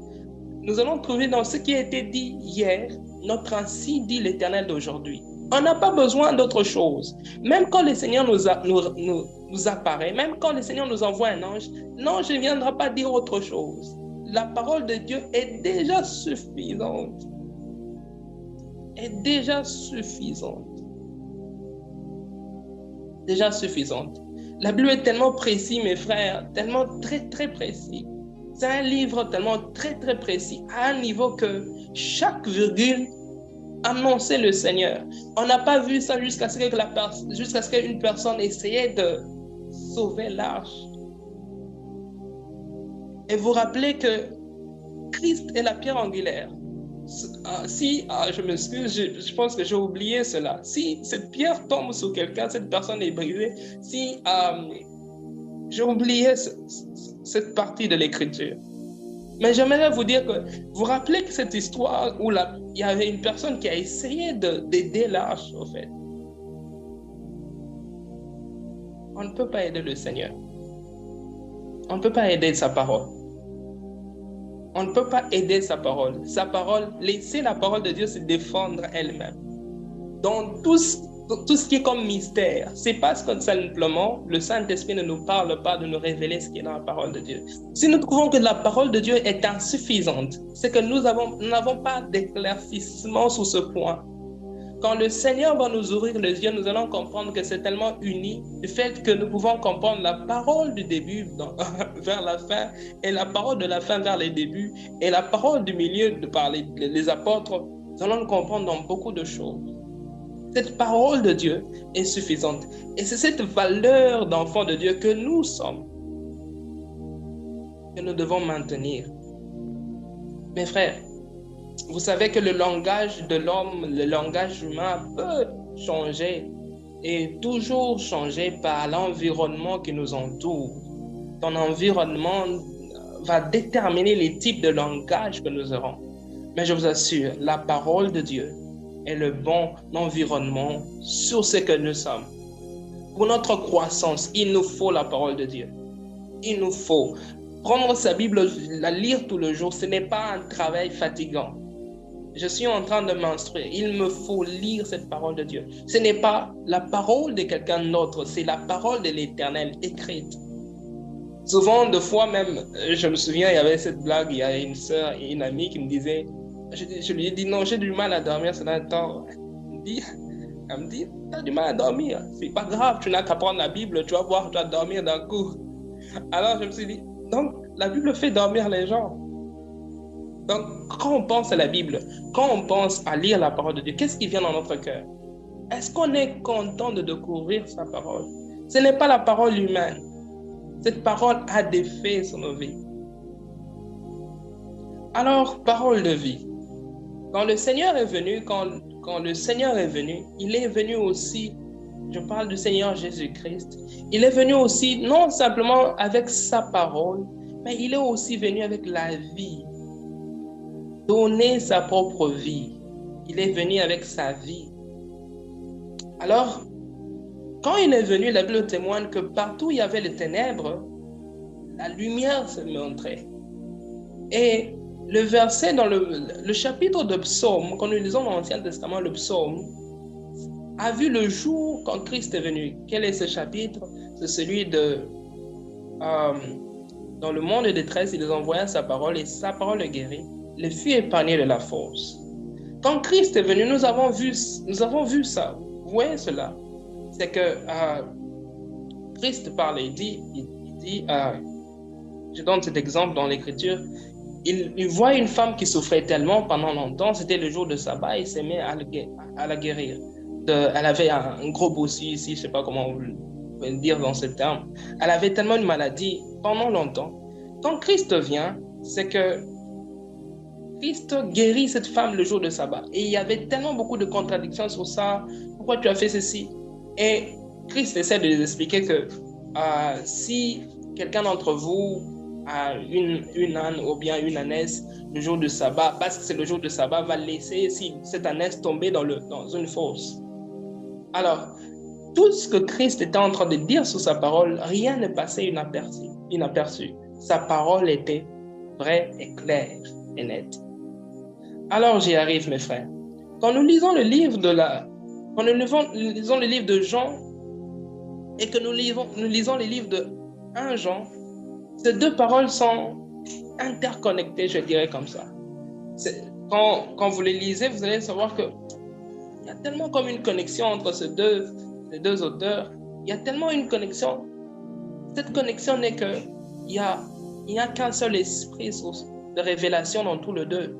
nous allons trouver dans ce qui a été dit hier, notre ainsi dit l'Éternel d'aujourd'hui. On n'a pas besoin d'autre chose. Même quand le Seigneur nous apparaît, même quand le Seigneur nous envoie un ange, l'ange ne viendra pas dire autre chose. La parole de Dieu est déjà suffisante. Est déjà suffisante. Déjà suffisante. La Bible est tellement précis, mes frères, tellement très, très précis. C'est un livre tellement très, très précis, à un niveau que chaque virgule annonçait le Seigneur. On n'a pas vu ça jusqu'à ce qu'une personne essayait de sauver l'arche. Et vous rappelez que Christ est la pierre angulaire. Je m'excuse, je pense que j'ai oublié cela. Si cette pierre tombe sur quelqu'un, cette personne est brisée. J'ai oublié cette partie de l'écriture. Mais j'aimerais vous dire que vous rappelez que cette histoire où il y avait une personne qui a essayé d'aider l'arche, au fait. On ne peut pas aider le Seigneur. On ne peut pas aider sa parole. On ne peut pas aider sa parole. Sa parole, laisser la parole de Dieu se défendre elle-même. Dans tout ce qui est comme mystère, c'est parce que simplement le Saint-Esprit ne nous parle pas de nous révéler ce qui est dans la parole de Dieu. Si nous trouvons que la parole de Dieu est insuffisante, c'est que nous n'avons pas d'éclaircissement sur ce point. Quand le Seigneur va nous ouvrir les yeux, nous allons comprendre que c'est tellement uni du fait que nous pouvons comprendre la parole du début vers la fin et la parole de la fin vers les débuts et la parole du milieu par les apôtres. Nous allons le comprendre dans beaucoup de choses. Cette parole de Dieu est suffisante. Et c'est cette valeur d'enfant de Dieu que nous sommes, que nous devons maintenir. Mes frères, vous savez que le langage de l'homme, le langage humain peut changer et toujours changer par l'environnement qui nous entoure. Ton environnement va déterminer les types de langage que nous aurons. Mais je vous assure, la parole de Dieu est le bon environnement sur ce que nous sommes. Pour notre croissance, il nous faut la parole de Dieu. Il nous faut prendre sa Bible, la lire tout le jour. Ce n'est pas un travail fatigant. je suis en train de m'instruire. Il me faut lire cette parole de Dieu. Ce n'est pas la parole de quelqu'un d'autre, c'est la parole de l'Éternel écrite. Souvent, de fois même, je me souviens, il y avait cette blague, il y a une sœur et une amie qui me disaient, je lui ai dit, non, j'ai du mal à dormir ce temps. Elle me dit, tu as du mal à dormir, c'est pas grave, tu n'as qu'à prendre la Bible, tu vas voir, tu vas dormir d'un coup. Alors je me suis dit, donc la Bible fait dormir les gens. Donc quand on pense à la Bible, quand on pense à lire la parole de Dieu, qu'est-ce qui vient dans notre cœur? Est-ce qu'on est content de découvrir sa parole? Ce n'est pas la parole humaine. Cette parole a des faits sur nos vies. Alors, parole de vie. Quand le Seigneur est venu, quand le Seigneur est venu, il est venu aussi, je parle du Seigneur Jésus-Christ, il est venu aussi non simplement avec sa parole, mais il est aussi venu avec la vie. Donner sa propre vie. Il est venu avec sa vie. Alors, quand il est venu, la Bible témoigne que partout où il y avait les ténèbres, la lumière se montrait. Et le verset dans le chapitre de Psaume, quand nous lisons dans l'Ancien Testament, le Psaume, a vu le jour quand Christ est venu. Quel est ce chapitre? C'est celui de dans le monde de détresse, il envoya sa parole et sa parole le guérit. Le fut épargné de la force. Quand Christ est venu, nous avons vu ça. Vous voyez cela? C'est que Christ parle, il dit, je donne cet exemple dans l'Écriture, il voit une femme qui souffrait tellement pendant longtemps, c'était le jour de sabbat, il s'est mis à la guérir. Elle avait un gros bossu ici, je ne sais pas comment vous pouvez le dire dans ce terme. Elle avait tellement une maladie pendant longtemps. Quand Christ vient, c'est que Christ guérit cette femme le jour de sabbat. Et il y avait tellement beaucoup de contradictions sur ça. Pourquoi tu as fait ceci? Et Christ essaie de les expliquer que si quelqu'un d'entre vous a une âne ou bien une ânesse le jour du sabbat, parce que c'est le jour du sabbat, va laisser cette ânesse tomber dans une fosse. Alors, tout ce que Christ était en train de dire sur sa parole, rien ne passait inaperçu. Sa parole était vraie et claire et nette. Alors j'y arrive, mes frères. Quand nous lisons le livre de Jean et que nous lisons les livres de 1 Jean, ces deux paroles sont interconnectées, je dirais comme ça. Quand vous les lisez, vous allez savoir qu'il y a tellement comme une connexion entre ces deux auteurs. Il y a tellement une connexion. Cette connexion n'est qu'il n'y a qu'un seul esprit de révélation dans tous les deux.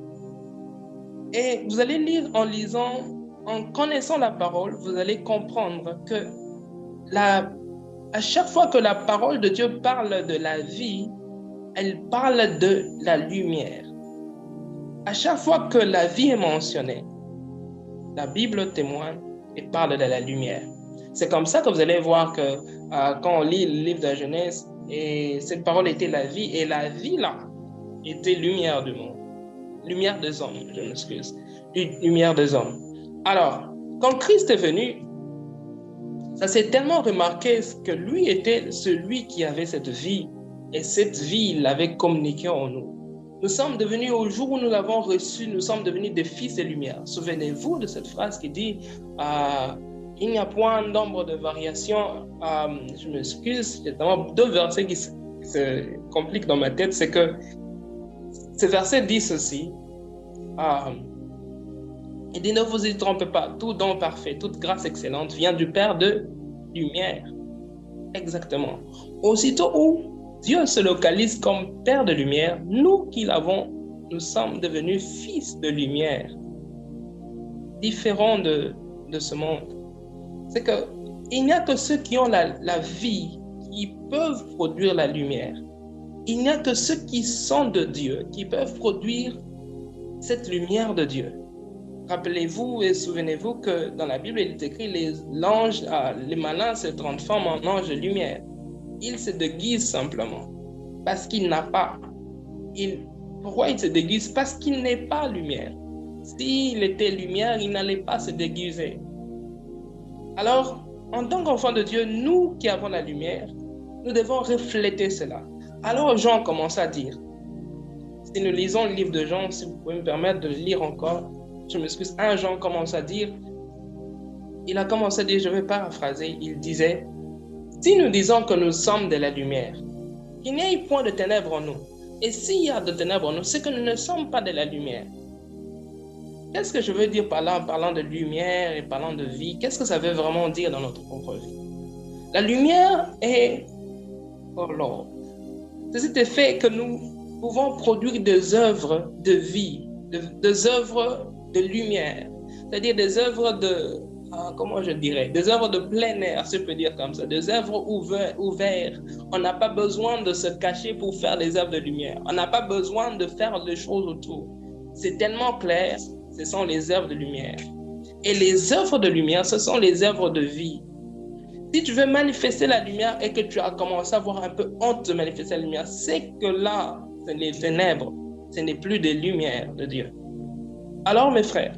Et vous allez lire en connaissant la parole, vous allez comprendre que à chaque fois que la parole de Dieu parle de la vie, elle parle de la lumière. À chaque fois que la vie est mentionnée, la Bible témoigne et parle de la lumière. C'est comme ça que vous allez voir que quand on lit le livre de la Genèse, et cette parole était la vie, et la vie là était lumière du monde. Lumière des hommes, je m'excuse. Lumière des hommes. Alors, quand Christ est venu, ça s'est tellement remarqué que lui était celui qui avait cette vie. Et cette vie, il l'avait communiquée en nous. Nous sommes devenus, au jour où nous l'avons reçu, nous sommes devenus des fils de lumière. Souvenez-vous de cette phrase qui dit il n'y a point d'ombre de variation. Je m'excuse, il y a tellement deux versets qui se compliquent dans ma tête. C'est que ce verset dit ceci. Il dit, ne vous y trompez pas, tout don parfait, toute grâce excellente vient du Père de lumière. Exactement. Aussitôt où Dieu se localise comme Père de lumière, nous qui l'avons, nous sommes devenus fils de lumière, différents de ce monde. C'est qu'il n'y a que ceux qui ont la vie qui peuvent produire la lumière. Il n'y a que ceux qui sont de Dieu qui peuvent produire cette lumière de Dieu. Rappelez-vous et souvenez-vous que dans la Bible, il est écrit les malins se transforment en anges de lumière. Ils se déguisent simplement parce qu'il n'a pas. Pourquoi il se déguise? Parce qu'il n'est pas lumière. S'il était lumière, il n'allait pas se déguiser. Alors, en tant qu'enfants de Dieu, nous qui avons la lumière, nous devons refléter cela. Alors Jean commence à dire, si nous lisons le livre de Jean, si vous pouvez me permettre de le lire encore, je m'excuse, 1 Jean commence à dire, il a commencé à dire, je vais paraphraser, il disait, si nous disons que nous sommes de la lumière, qu'il n'y ait point de ténèbres en nous, et s'il y a de ténèbres en nous, c'est que nous ne sommes pas de la lumière. Qu'est-ce que je veux dire par là, en parlant de lumière et parlant de vie? Qu'est-ce que ça veut vraiment dire dans notre propre vie? La lumière est, oh Lord, c'est cet effet que nous pouvons produire des œuvres de vie, des œuvres de lumière, c'est-à-dire des œuvres de, comment je dirais, des œuvres de plein air, si je peux dire comme ça, des œuvres ouvertes. On n'a pas besoin de se cacher pour faire des œuvres de lumière. On n'a pas besoin de faire des choses autour. C'est tellement clair, ce sont les œuvres de lumière. Et les œuvres de lumière, ce sont les œuvres de vie. Si tu veux manifester la lumière et que tu as commencé à avoir un peu honte de manifester la lumière, c'est que là, c'est les ténèbres. Ce n'est plus des lumières de Dieu. Alors, mes frères,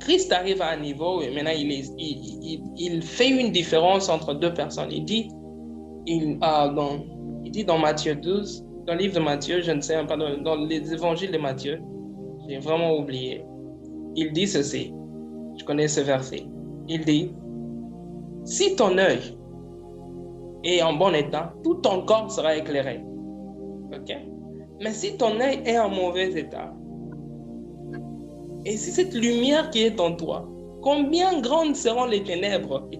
Christ arrive à un niveau et maintenant il fait une différence entre deux personnes. Il dit dans Matthieu 12, dans le livre de Matthieu, je ne sais pas, dans les évangiles de Matthieu, j'ai vraiment oublié. Il dit ceci, je connais ce verset. Il dit, si ton œil est en bon état, tout ton corps sera éclairé. Ok? Mais si ton œil est en mauvais état, et si cette lumière qui est en toi, combien grandes seront les ténèbres qui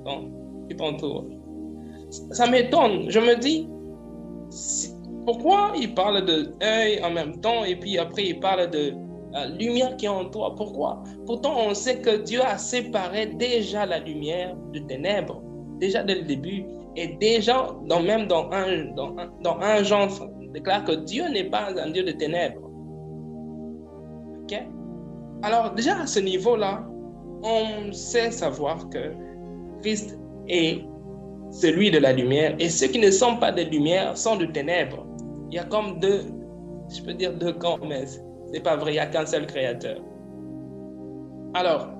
t'entourent? Ça m'étonne. Je me dis, pourquoi il parle de œil en même temps et puis après il parle de lumière qui est en toi? Pourquoi? Pourtant, on sait que Dieu a séparé déjà la lumière de ténèbres, déjà dès le début. Et déjà, même dans un Jean, on déclare que Dieu n'est pas un Dieu de ténèbres. Ok? Alors, déjà à ce niveau-là, on sait savoir que Christ est celui de la lumière et ceux qui ne sont pas de lumière sont de ténèbres. Il y a comme deux camps, mais c'est pas vrai, il n'y a qu'un seul créateur. Alors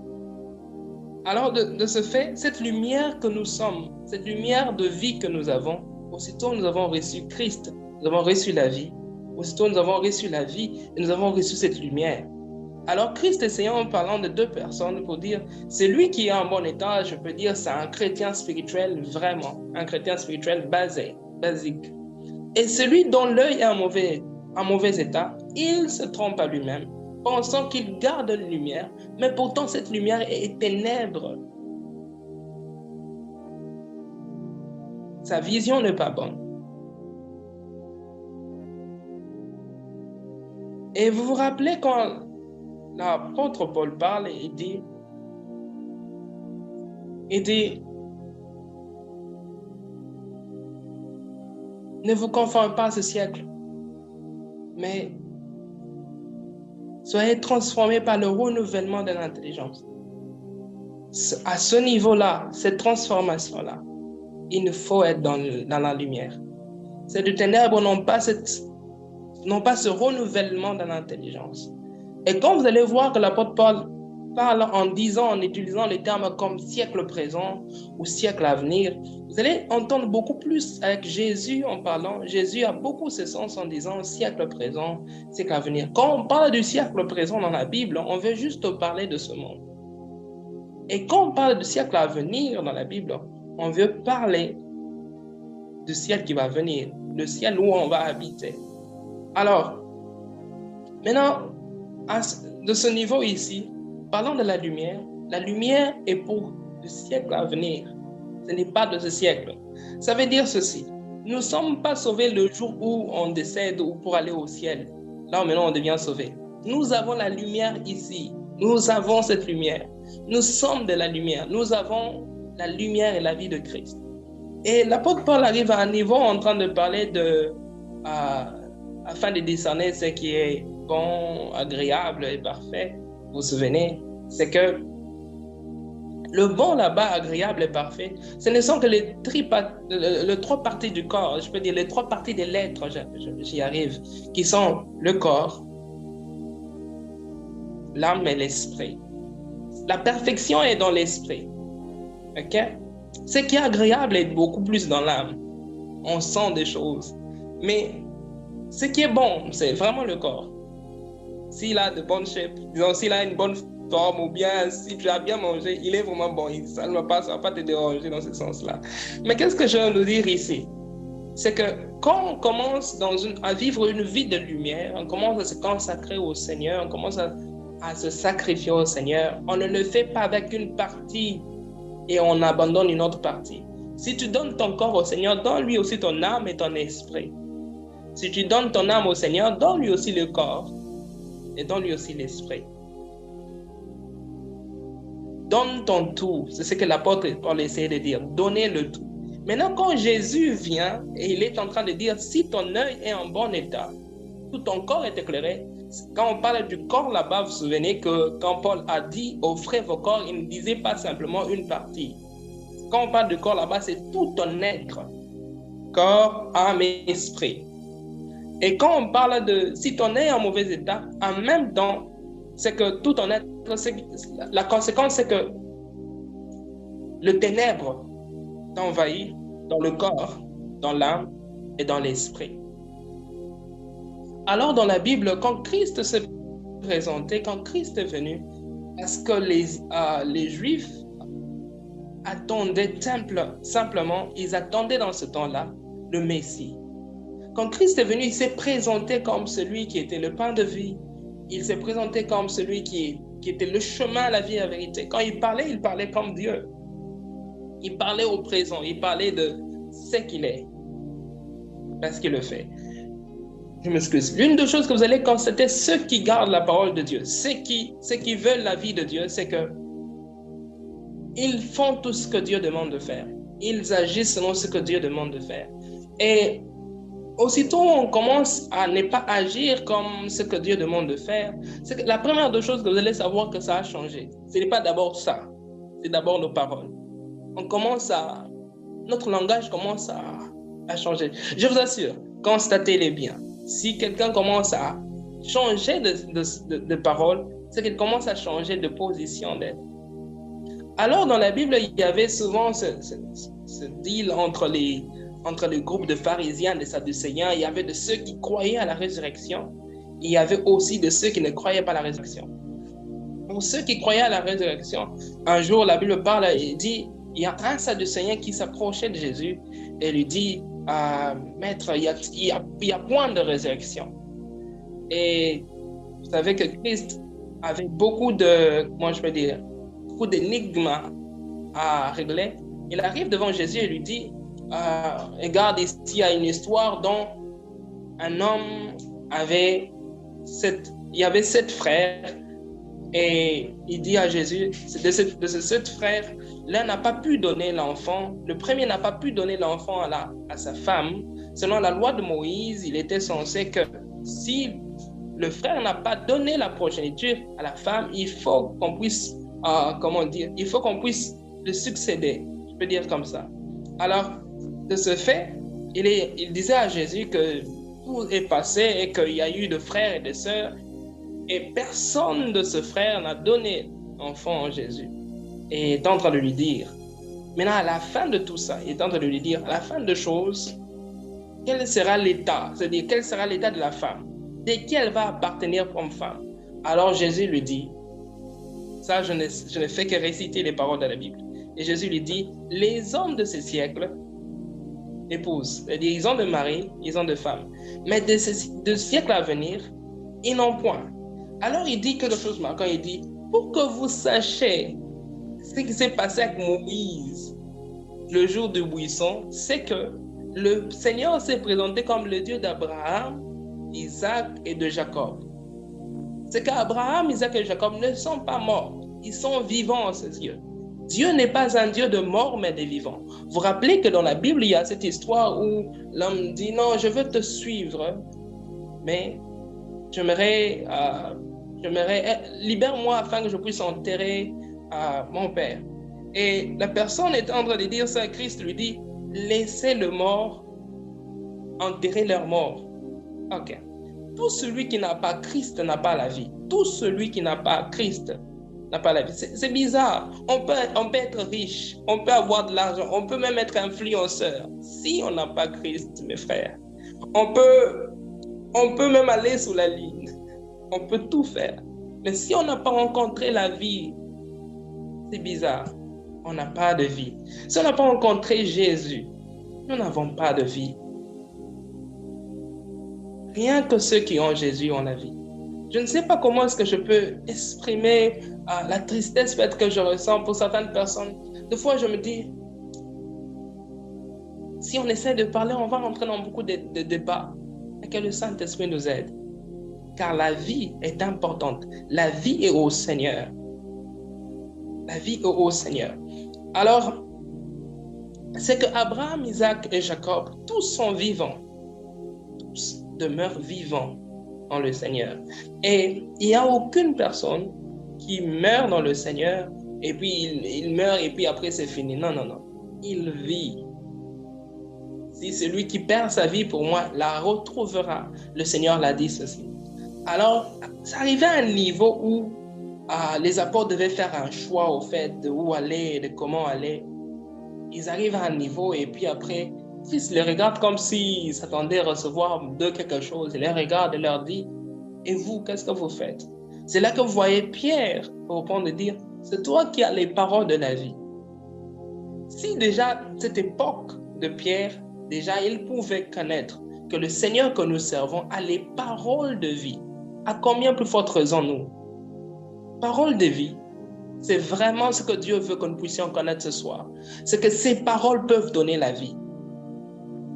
de ce fait, cette lumière que nous sommes, cette lumière de vie que nous avons, aussitôt nous avons reçu Christ, nous avons reçu la vie, aussitôt nous avons reçu la vie et nous avons reçu cette lumière. Alors Christ essayant en parlant de deux personnes pour dire, c'est lui qui est en bon état, je peux dire, c'est un chrétien spirituel vraiment, un chrétien spirituel basique. Et celui dont l'œil est en mauvais état, il se trompe à lui-même, pensant qu'il garde la lumière, mais pourtant cette lumière est ténèbre. Sa vision n'est pas bonne. Et vous vous rappelez quand l'apôtre Paul parle, il dit, ne vous conformez pas à ce siècle, mais soyez transformés par le renouvellement de l'intelligence. À ce niveau-là, cette transformation-là, il faut être dans la lumière. Ces deux ténèbres n'ont pas ce renouvellement de l'intelligence. Et quand vous allez voir que l'apôtre Paul parle en utilisant les termes comme siècle présent ou siècle à venir, vous allez entendre beaucoup plus avec Jésus en parlant. Jésus a beaucoup ce sens en disant siècle présent, siècle à venir. Quand on parle du siècle présent dans la Bible, on veut juste parler de ce monde. Et quand on parle du siècle à venir dans la Bible, on veut parler du ciel qui va venir, le ciel où on va habiter. Alors, maintenant, de ce niveau ici, parlant de la lumière est pour le siècle à venir. Ce n'est pas de ce siècle. Ça veut dire ceci. Nous ne sommes pas sauvés le jour où on décède ou pour aller au ciel. Là, maintenant, on devient sauvé. Nous avons la lumière ici. Nous avons cette lumière. Nous sommes de la lumière. Nous avons la lumière et la vie de Christ. Et l'apôtre Paul arrive à un niveau en train de parler afin de discerner ce qui est bon, agréable et parfait. Vous vous souvenez, c'est que le bon là-bas, agréable et parfait, ce ne sont que les trois parties du corps, je peux dire les trois parties des lettres, j'y arrive, qui sont le corps, l'âme et l'esprit. La perfection est dans l'esprit. Ok? Ce qui est agréable est beaucoup plus dans l'âme. On sent des choses. Mais ce qui est bon, c'est vraiment le corps. s'il a de bonnes shapes, disons, s'il a une bonne forme ou bien si tu as bien mangé, il est vraiment bon. Ça ne va pas te déranger dans ce sens-là. Mais qu'est-ce que je veux nous dire ici? C'est que quand on commence à vivre une vie de lumière, on commence à se consacrer au Seigneur, on commence à se sacrifier au Seigneur, on ne le fait pas avec une partie et on abandonne une autre partie. Si tu donnes ton corps au Seigneur, donne-lui aussi ton âme et ton esprit. Si tu donnes ton âme au Seigneur, donne-lui aussi le corps et donne-lui aussi l'esprit. Donne ton tout, c'est ce que l'apôtre Paul essaie de dire, donnez le tout. Maintenant, quand Jésus vient et il est en train de dire, si ton œil est en bon état, tout ton corps est éclairé. Quand on parle du corps là-bas, vous vous souvenez que quand Paul a dit, offrez vos corps, il ne disait pas simplement une partie. Quand on parle du corps là-bas, c'est tout ton être, corps, âme et esprit. Et quand on parle de, si ton œil est en mauvais état, en même temps, c'est que tout ton être, la conséquence, c'est que le ténèbre t'envahit dans le corps, dans l'âme et dans l'esprit. Alors dans la Bible, quand Christ s'est présenté, quand Christ est venu, est-ce que les Juifs attendaient simplement, ils attendaient dans ce temps-là le Messie. Quand Christ est venu, il s'est présenté comme celui qui était le pain de vie. Il s'est présenté comme celui qui était le chemin, la vie et la vérité. Quand il parlait comme Dieu. Il parlait au présent, il parlait de ce qu'il est, parce qu'il le fait. Je m'excuse. L'une des choses que vous allez constater, ceux qui gardent la parole de Dieu, ceux qui veulent la vie de Dieu, c'est que ils font tout ce que Dieu demande de faire. Ils agissent selon ce que Dieu demande de faire. Et aussitôt on commence à ne pas agir comme ce que Dieu demande de faire, c'est que la première des choses que vous allez savoir que ça a changé, ce n'est pas d'abord ça, c'est d'abord nos paroles. Notre langage commence à changer. Je vous assure, constatez-les bien. Si quelqu'un commence à changer de parole, c'est qu'il commence à changer de position d'être. Alors, dans la Bible, il y avait souvent ce deal entre les groupes de pharisiens, des sadducéens. Il y avait de ceux qui croyaient à la résurrection. Il y avait aussi de ceux qui ne croyaient pas à la résurrection. Pour ceux qui croyaient à la résurrection, un jour, la Bible parle et dit, il y a un sadducéen qui s'approchait de Jésus et lui dit, Maître, il y a point de résurrection. Et vous savez que Christ avait beaucoup d'énigmes à régler. Il arrive devant Jésus et lui dit, regarde, ici il y a une histoire dont un homme avait 7 frères. Et il dit à Jésus, de ces 7 frères, l'un n'a pas pu donner l'enfant, le premier n'a pas pu donner l'enfant à sa femme. Selon la loi de Moïse, il était censé que si le frère n'a pas donné la progéniture à la femme, il faut qu'on puisse, il faut qu'on puisse le succéder, je peux dire comme ça. Alors, de ce fait, il disait à Jésus que tout est passé et qu'il y a eu de frères et de sœurs, et personne de ce frère n'a donné enfant en Jésus. Et il est en train de lui dire, maintenant à la fin de tout ça, il est en train de lui dire, à la fin de choses, quel sera l'état, c'est-à-dire quel sera l'état de la femme, de qui elle va appartenir comme femme. Alors Jésus lui dit, ça je ne fais que réciter les paroles de la Bible. Et Jésus lui dit, les hommes de ce siècle épousent, c'est-à-dire ils ont de mari, ils ont de femmes, mais de siècle à venir, ils n'ont point. Alors il dit quelque chose marquant, il dit, pour que vous sachiez ce qui s'est passé avec Moïse le jour du buisson, c'est que le Seigneur s'est présenté comme le Dieu d'Abraham, Isaac et de Jacob. C'est qu'Abraham, Isaac et Jacob ne sont pas morts, ils sont vivants à ses yeux. Dieu n'est pas un Dieu de morts, mais des vivants. Vous vous rappelez que dans la Bible, il y a cette histoire où l'homme dit, non, je veux te suivre, mais libère-moi afin que je puisse enterrer mon père. Et la personne est en train de dire ça, Christ lui dit, laissez le mort enterrer leur mort. Ok. Tout celui qui n'a pas Christ n'a pas la vie. Tout celui qui n'a pas Christ n'a pas la vie. C'est bizarre. On peut être riche, on peut avoir de l'argent, on peut même être influenceur. Si on n'a pas Christ, mes frères, on peut même aller sous la ligne. on peut tout faire. Mais si on n'a pas rencontré la vie, c'est bizarre, on n'a pas de vie. Si on n'a pas rencontré Jésus, nous n'avons pas de vie. Rien que ceux qui ont Jésus ont la vie. Je ne sais pas comment est-ce que je peux exprimer la tristesse peut-être que je ressens pour certaines personnes. Des fois, je me dis, si on essaie de parler, on va rentrer dans beaucoup de débats. Et que le Saint-Esprit nous aide. Car la vie est importante. La vie est au Seigneur. La vie est au Seigneur. Alors, c'est que Abraham, Isaac et Jacob, tous sont vivants. Tous demeurent vivants dans le Seigneur. Et il n'y a aucune personne qui meurt dans le Seigneur et puis il meurt et puis après c'est fini. Non, non, non. Il vit. Si celui qui perd sa vie pour moi la retrouvera, le Seigneur l'a dit ceci. Alors, ça arrivait à un niveau où les apôtres devaient faire un choix au fait de où aller, de comment aller. Ils arrivent à un niveau et puis après, Christ les regarde comme s'ils s'attendaient à recevoir de quelque chose. Il les regarde et leur dit, et vous, qu'est-ce que vous faites? C'est là que vous voyez Pierre au point de dire, c'est toi qui as les paroles de la vie. Si déjà, cette époque de Pierre, déjà, il pouvait connaître que le Seigneur que nous servons a les paroles de vie. À combien plus forte raison nous? Paroles de vie, c'est vraiment ce que Dieu veut que nous puissions connaître ce soir. C'est que ces paroles peuvent donner la vie.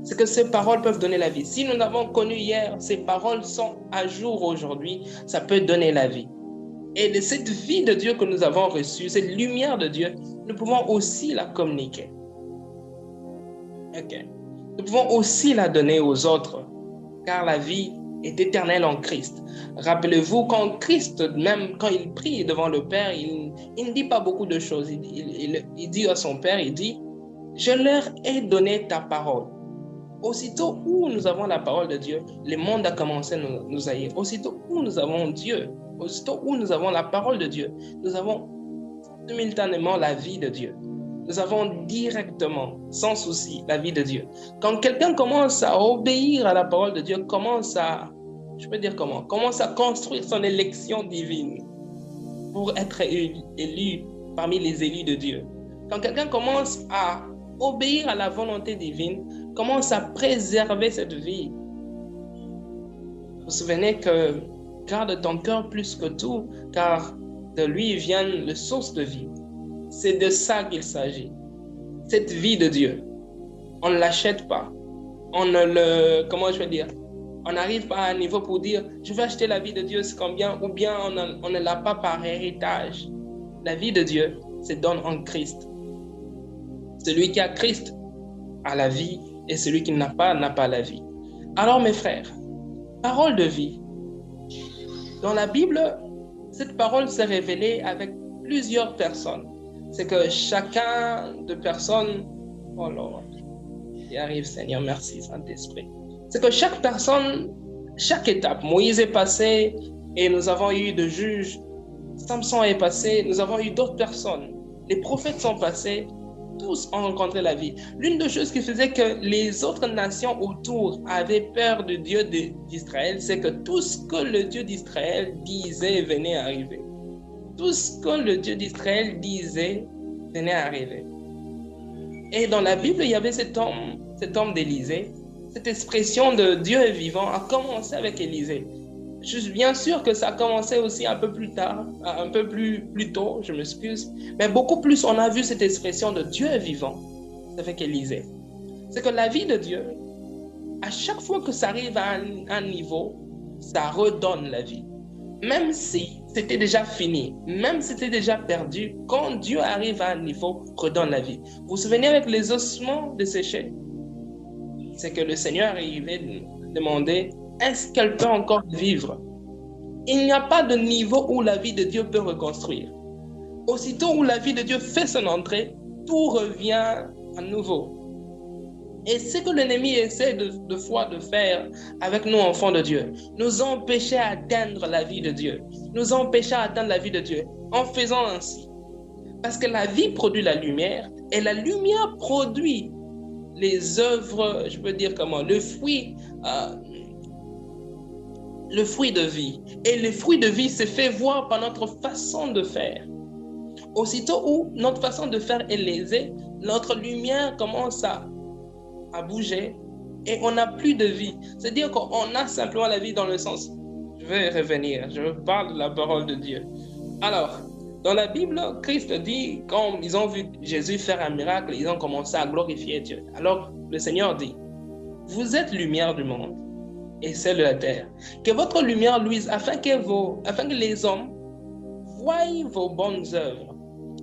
C'est que ces paroles peuvent donner la vie. Si nous l'avons connu hier, ces paroles sont à jour aujourd'hui, ça peut donner la vie. Et de cette vie de Dieu que nous avons reçue, cette lumière de Dieu, nous pouvons aussi la communiquer. Ok. Nous pouvons aussi la donner aux autres, car la vie est éternelle en Christ. Rappelez-vous, quand Christ, même quand il prie devant le Père, il ne dit pas beaucoup de choses. Il dit à son Père, il dit, je leur ai donné ta parole. Aussitôt où nous avons la parole de Dieu, le monde a commencé à nous haïr. Aussitôt où nous avons Dieu, aussitôt où nous avons la parole de Dieu, nous avons simultanément la vie de Dieu. Nous avons directement, sans souci, la vie de Dieu. Quand quelqu'un commence à obéir à la parole de Dieu, commence à construire son élection divine pour être élu parmi les élus de Dieu. Quand quelqu'un commence à obéir à la volonté divine, commence à préserver cette vie. Vous vous souvenez que garde ton cœur plus que tout, car de lui vient la source de vie. C'est de ça qu'il s'agit. Cette vie de Dieu, on ne l'achète pas. On n'arrive pas à un niveau pour dire, je vais acheter la vie de Dieu, c'est combien, ou bien on ne l'a pas par héritage. La vie de Dieu se donne en Christ. Celui qui a Christ a la vie et celui qui n'a pas la vie. Alors mes frères, parole de vie. Dans la Bible, cette parole s'est révélée avec plusieurs personnes. C'est que chacun de personnes, oh Lord, y arrive Seigneur, merci Saint-Esprit. C'est que chaque personne, chaque étape, Moïse est passé et nous avons eu de juges, Samson est passé, nous avons eu d'autres personnes, les prophètes sont passés, tous ont rencontré la vie. L'une des choses qui faisait que les autres nations autour avaient peur du Dieu d'Israël, c'est que tout ce que le Dieu d'Israël disait venait à arriver. Tout ce que le Dieu d'Israël disait venait à arriver. Et dans la Bible, il y avait cet homme d'Élisée. Cette expression de Dieu est vivant a commencé avec Élisée. Je suis bien sûr que ça a commencé aussi un peu plus tard, un peu plus tôt, je m'excuse. Mais beaucoup plus, on a vu cette expression de Dieu est vivant. C'est avec Élisée. C'est que la vie de Dieu, à chaque fois que ça arrive à un niveau, ça redonne la vie. Même si c'était déjà fini, même si c'était déjà perdu, quand Dieu arrive à un niveau, redonne la vie. Vous vous souvenez avec les ossements desséchés? C'est que le Seigneur arrivait demander, est-ce qu'elle peut encore vivre? Il n'y a pas de niveau où la vie de Dieu peut reconstruire. Aussitôt où la vie de Dieu fait son entrée, tout revient à nouveau. Et ce que l'ennemi essaie de fois de faire avec nous, enfants de Dieu, nous empêcher d'atteindre la vie de Dieu, nous empêcher d'atteindre la vie de Dieu, en faisant ainsi. Parce que la vie produit la lumière, et la lumière produit les œuvres, je peux dire comment, le fruit le fruit de vie. Et le fruit de vie se fait voir par notre façon de faire. Aussitôt où notre façon de faire est lésée, notre lumière commence à bouger et on n'a plus de vie. C'est-à-dire qu'on a simplement la vie dans le sens, je vais revenir, je parle de la parole de Dieu. Alors, dans la Bible, Christ dit, quand ils ont vu Jésus faire un miracle, ils ont commencé à glorifier Dieu. Alors, le Seigneur dit, vous êtes lumière du monde et c'est de la terre. Que votre lumière luise afin que les hommes voient vos bonnes œuvres.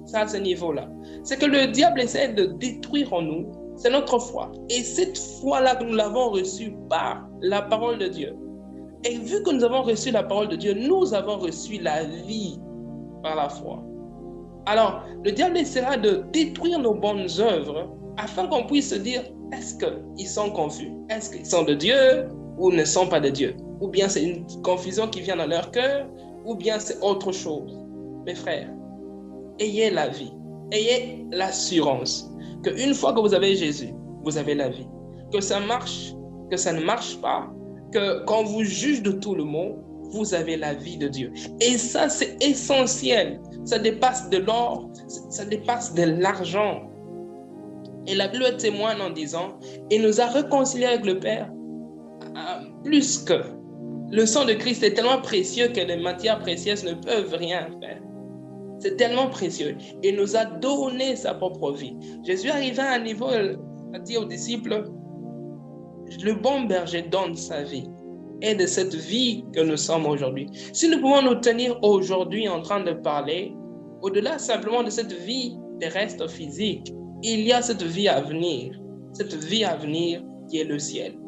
C'est à ce niveau-là. C'est que le diable essaie de détruire en nous, c'est notre foi. Et cette foi-là que nous l'avons reçue par la parole de Dieu. Et vu que nous avons reçu la parole de Dieu, nous avons reçu la vie par la foi. Alors, le diable essaiera de détruire nos bonnes œuvres afin qu'on puisse se dire, est-ce qu'ils sont confus? Est-ce qu'ils sont de Dieu ou ne sont pas de Dieu? Ou bien c'est une confusion qui vient dans leur cœur, ou bien c'est autre chose. Mes frères, ayez la vie, ayez l'assurance qu'une fois que vous avez Jésus, vous avez la vie. Que ça marche, que ça ne marche pas, que quand vous juge de tout le monde, vous avez la vie de Dieu. Et ça, c'est essentiel. Ça dépasse de l'or, ça dépasse de l'argent. Et la Bible témoigne en disant, il nous a réconciliés avec le Père, plus que le sang de Christ est tellement précieux que les matières précieuses ne peuvent rien faire. C'est tellement précieux. Il nous a donné sa propre vie. Jésus arrivait à un niveau, à dire aux disciples, le bon berger donne sa vie. Et de cette vie que nous sommes aujourd'hui. Si nous pouvons nous tenir aujourd'hui en train de parler, au-delà simplement de cette vie terrestre physique, il y a cette vie à venir qui est le ciel.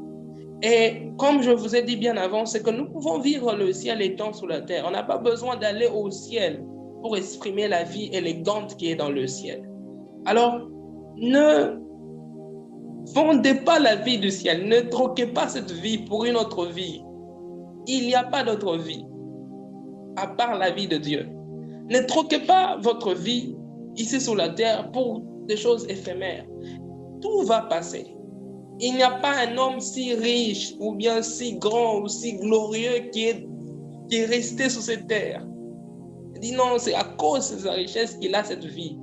Et comme je vous ai dit bien avant, c'est que nous pouvons vivre le ciel étant sous la terre. On n'a pas besoin d'aller au ciel pour exprimer la vie élégante qui est dans le ciel. Alors, ne vendez pas la vie du ciel, ne troquez pas cette vie pour une autre vie. Il n'y a pas d'autre vie à part la vie de Dieu. Ne troquez pas votre vie ici sur la terre pour des choses éphémères. Tout va passer. Il n'y a pas un homme si riche ou bien si grand ou si glorieux qui est resté sur cette terre. Il dit non, c'est à cause de sa richesse qu'il a cette vie.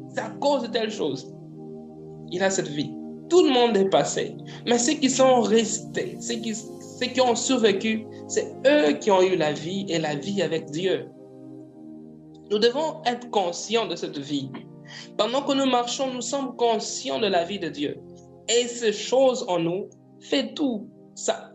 C'est à cause de telle chose. Il a cette vie. Tout le monde est passé. Mais ceux qui sont restés, ceux qui ont survécu, c'est eux qui ont eu la vie et la vie avec Dieu. Nous devons être conscients de cette vie. Pendant que nous marchons, nous sommes conscients de la vie de Dieu. Et ces choses en nous fait tout. Ça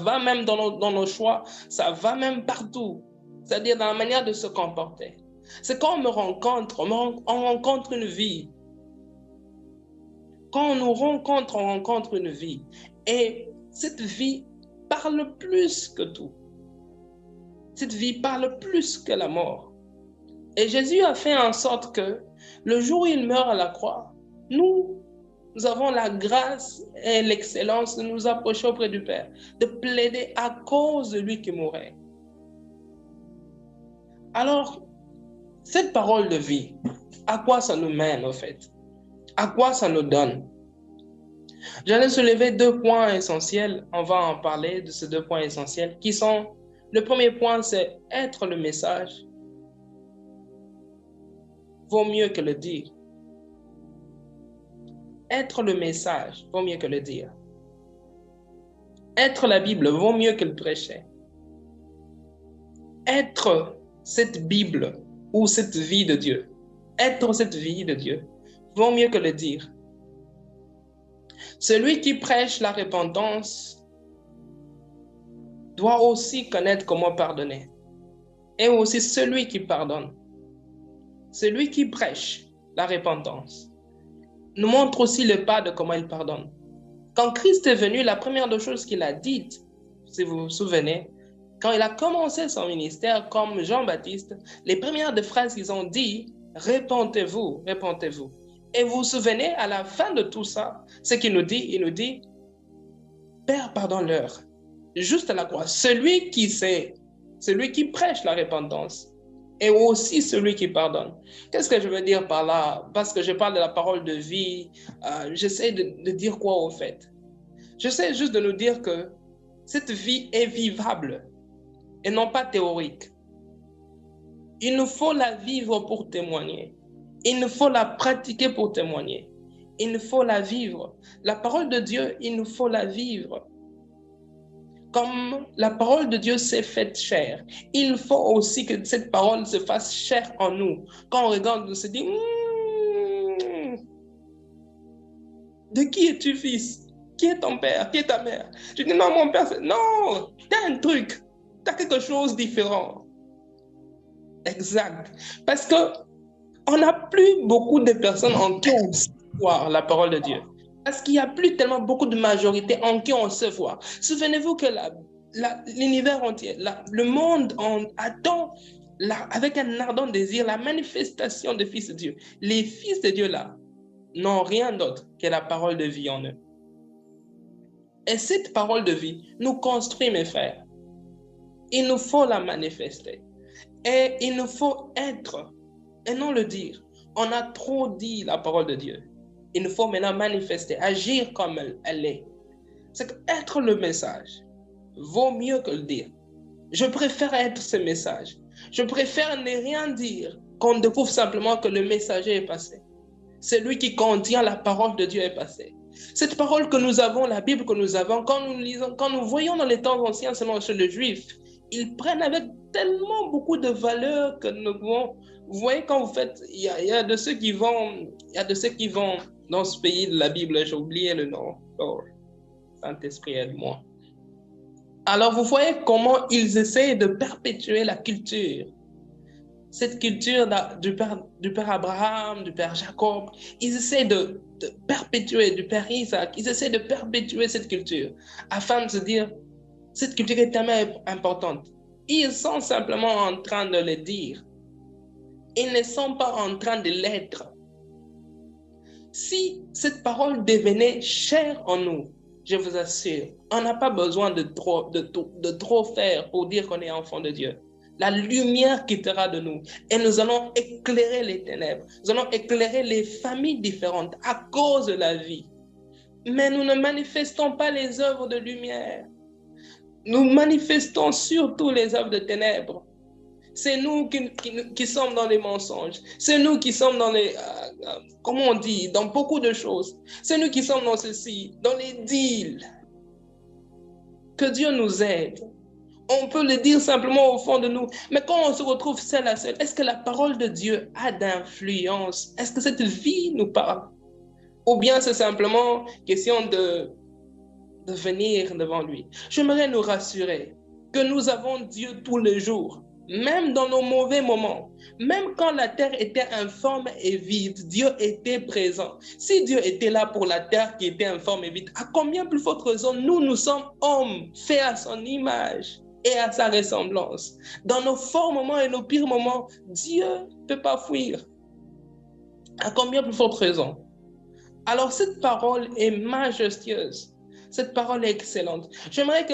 va même dans nos choix, ça va même partout. C'est-à-dire dans la manière de se comporter. C'est quand on me rencontre, on rencontre une vie. Quand on nous rencontre, on rencontre une vie. Et cette vie parle plus que tout. Cette vie parle plus que la mort. Et Jésus a fait en sorte que le jour où il meurt à la croix, nous avons la grâce et l'excellence de nous approcher auprès du Père, de plaider à cause de lui qui mourait. Alors, cette parole de vie, à quoi ça nous mène au fait? À quoi ça nous donne? J'allais soulever 2 points essentiels. On va en parler de ces 2 points essentiels qui sont, le premier point, c'est être le message vaut mieux que le dire. Être le message vaut mieux que le dire. Être la Bible vaut mieux que le prêcher. Être cette Bible ou cette vie de Dieu. Être cette vie de Dieu vaut mieux que le dire. Celui qui prêche la repentance doit aussi connaître comment pardonner. Et aussi celui qui pardonne. Celui qui prêche la repentance nous montre aussi le pas de comment il pardonne. Quand Christ est venu, la première des choses qu'il a dites, si vous vous souvenez, quand il a commencé son ministère comme Jean-Baptiste, les premières des phrases qu'ils ont dit, repentez-vous, repentez-vous. Et vous vous souvenez, à la fin de tout ça, ce qu'il nous dit, il nous dit, Père, pardonne-leur. Juste à la croix, celui qui prêche la repentance, et aussi celui qui pardonne. Qu'est-ce que je veux dire par là? Parce que je parle de la parole de vie, j'essaie de dire quoi au fait? J'essaie juste de nous dire que Cette vie est vivable et non pas théorique. Il nous faut la vivre pour témoigner. Il nous faut la pratiquer pour témoigner. Il nous faut la vivre. La parole de Dieu, il nous faut la vivre. Comme la parole de Dieu s'est faite chair, il faut aussi que cette parole se fasse chair en nous. Quand on regarde, on se dit, de qui es-tu fils? Qui est ton père? Qui est ta mère? Je dis, non, mon père, non, t'as un truc, t'as quelque chose de différent. Exact. Parce qu'on n'a plus beaucoup de personnes en qui on sait voir la parole de Dieu. Parce qu'il n'y a plus tellement beaucoup de majorité en qui on sait voir. Souvenez-vous que l'univers entier, le monde attend avec un ardent désir la manifestation des fils de Dieu. Les fils de Dieu là n'ont rien d'autre que la parole de vie en eux. Et cette parole de vie nous construit, mes frères. Il nous faut la manifester. Et il nous faut être, et non le dire. On a trop dit la parole de Dieu. Il nous faut maintenant manifester, agir comme elle est. C'est qu'être le message vaut mieux que le dire. Je préfère être ce message. Je préfère ne rien dire qu'on découvre simplement que le messager est passé. Celui qui contient la parole de Dieu est passé. Cette parole que nous avons, la Bible que nous avons, quand nous lisons, quand nous voyons dans les temps anciens, selon chez les Juifs, ils prennent avec tellement beaucoup de valeur que nous pouvons. Vous voyez, quand vous faites, il y a de ceux qui vont dans ce pays de la Bible, j'ai oublié le nom. Oh, Saint-Esprit, aide-moi. Alors, vous voyez comment ils essayent de perpétuer la culture. Cette culture du père Abraham, du père Jacob, ils essaient de perpétuer, du père Isaac, ils essaient de perpétuer cette culture afin de se dire, cette culture est tellement importante. Ils sont simplement en train de le dire. Ils ne sont pas en train de l'être. Si cette parole devenait chère en nous, je vous assure, on n'a pas besoin de trop faire pour dire qu'on est enfant de Dieu. La lumière quittera de nous et nous allons éclairer les ténèbres. Nous allons éclairer les familles différentes à cause de la vie. Mais nous ne manifestons pas les œuvres de lumière. Nous manifestons surtout les œuvres de ténèbres. C'est nous qui sommes dans les mensonges. C'est nous qui sommes dans les, comment on dit, dans beaucoup de choses. C'est nous qui sommes dans ceci, dans les deals. Que Dieu nous aide. On peut le dire simplement au fond de nous. Mais quand on se retrouve seul à seul, est-ce que la parole de Dieu a d'influence? Est-ce que cette vie nous parle? Ou bien c'est simplement question de venir devant lui? J'aimerais nous rassurer que nous avons Dieu tous les jours. Même dans nos mauvais moments, même quand la terre était informe et vide, Dieu était présent. Si Dieu était là pour la terre qui était informe et vide, à combien plus forte raison nous sommes hommes, faits à son image et à sa ressemblance. Dans nos forts moments et nos pires moments, Dieu ne peut pas fuir. À combien plus forte raison? Alors cette parole est majestueuse. Cette parole est excellente. J'aimerais que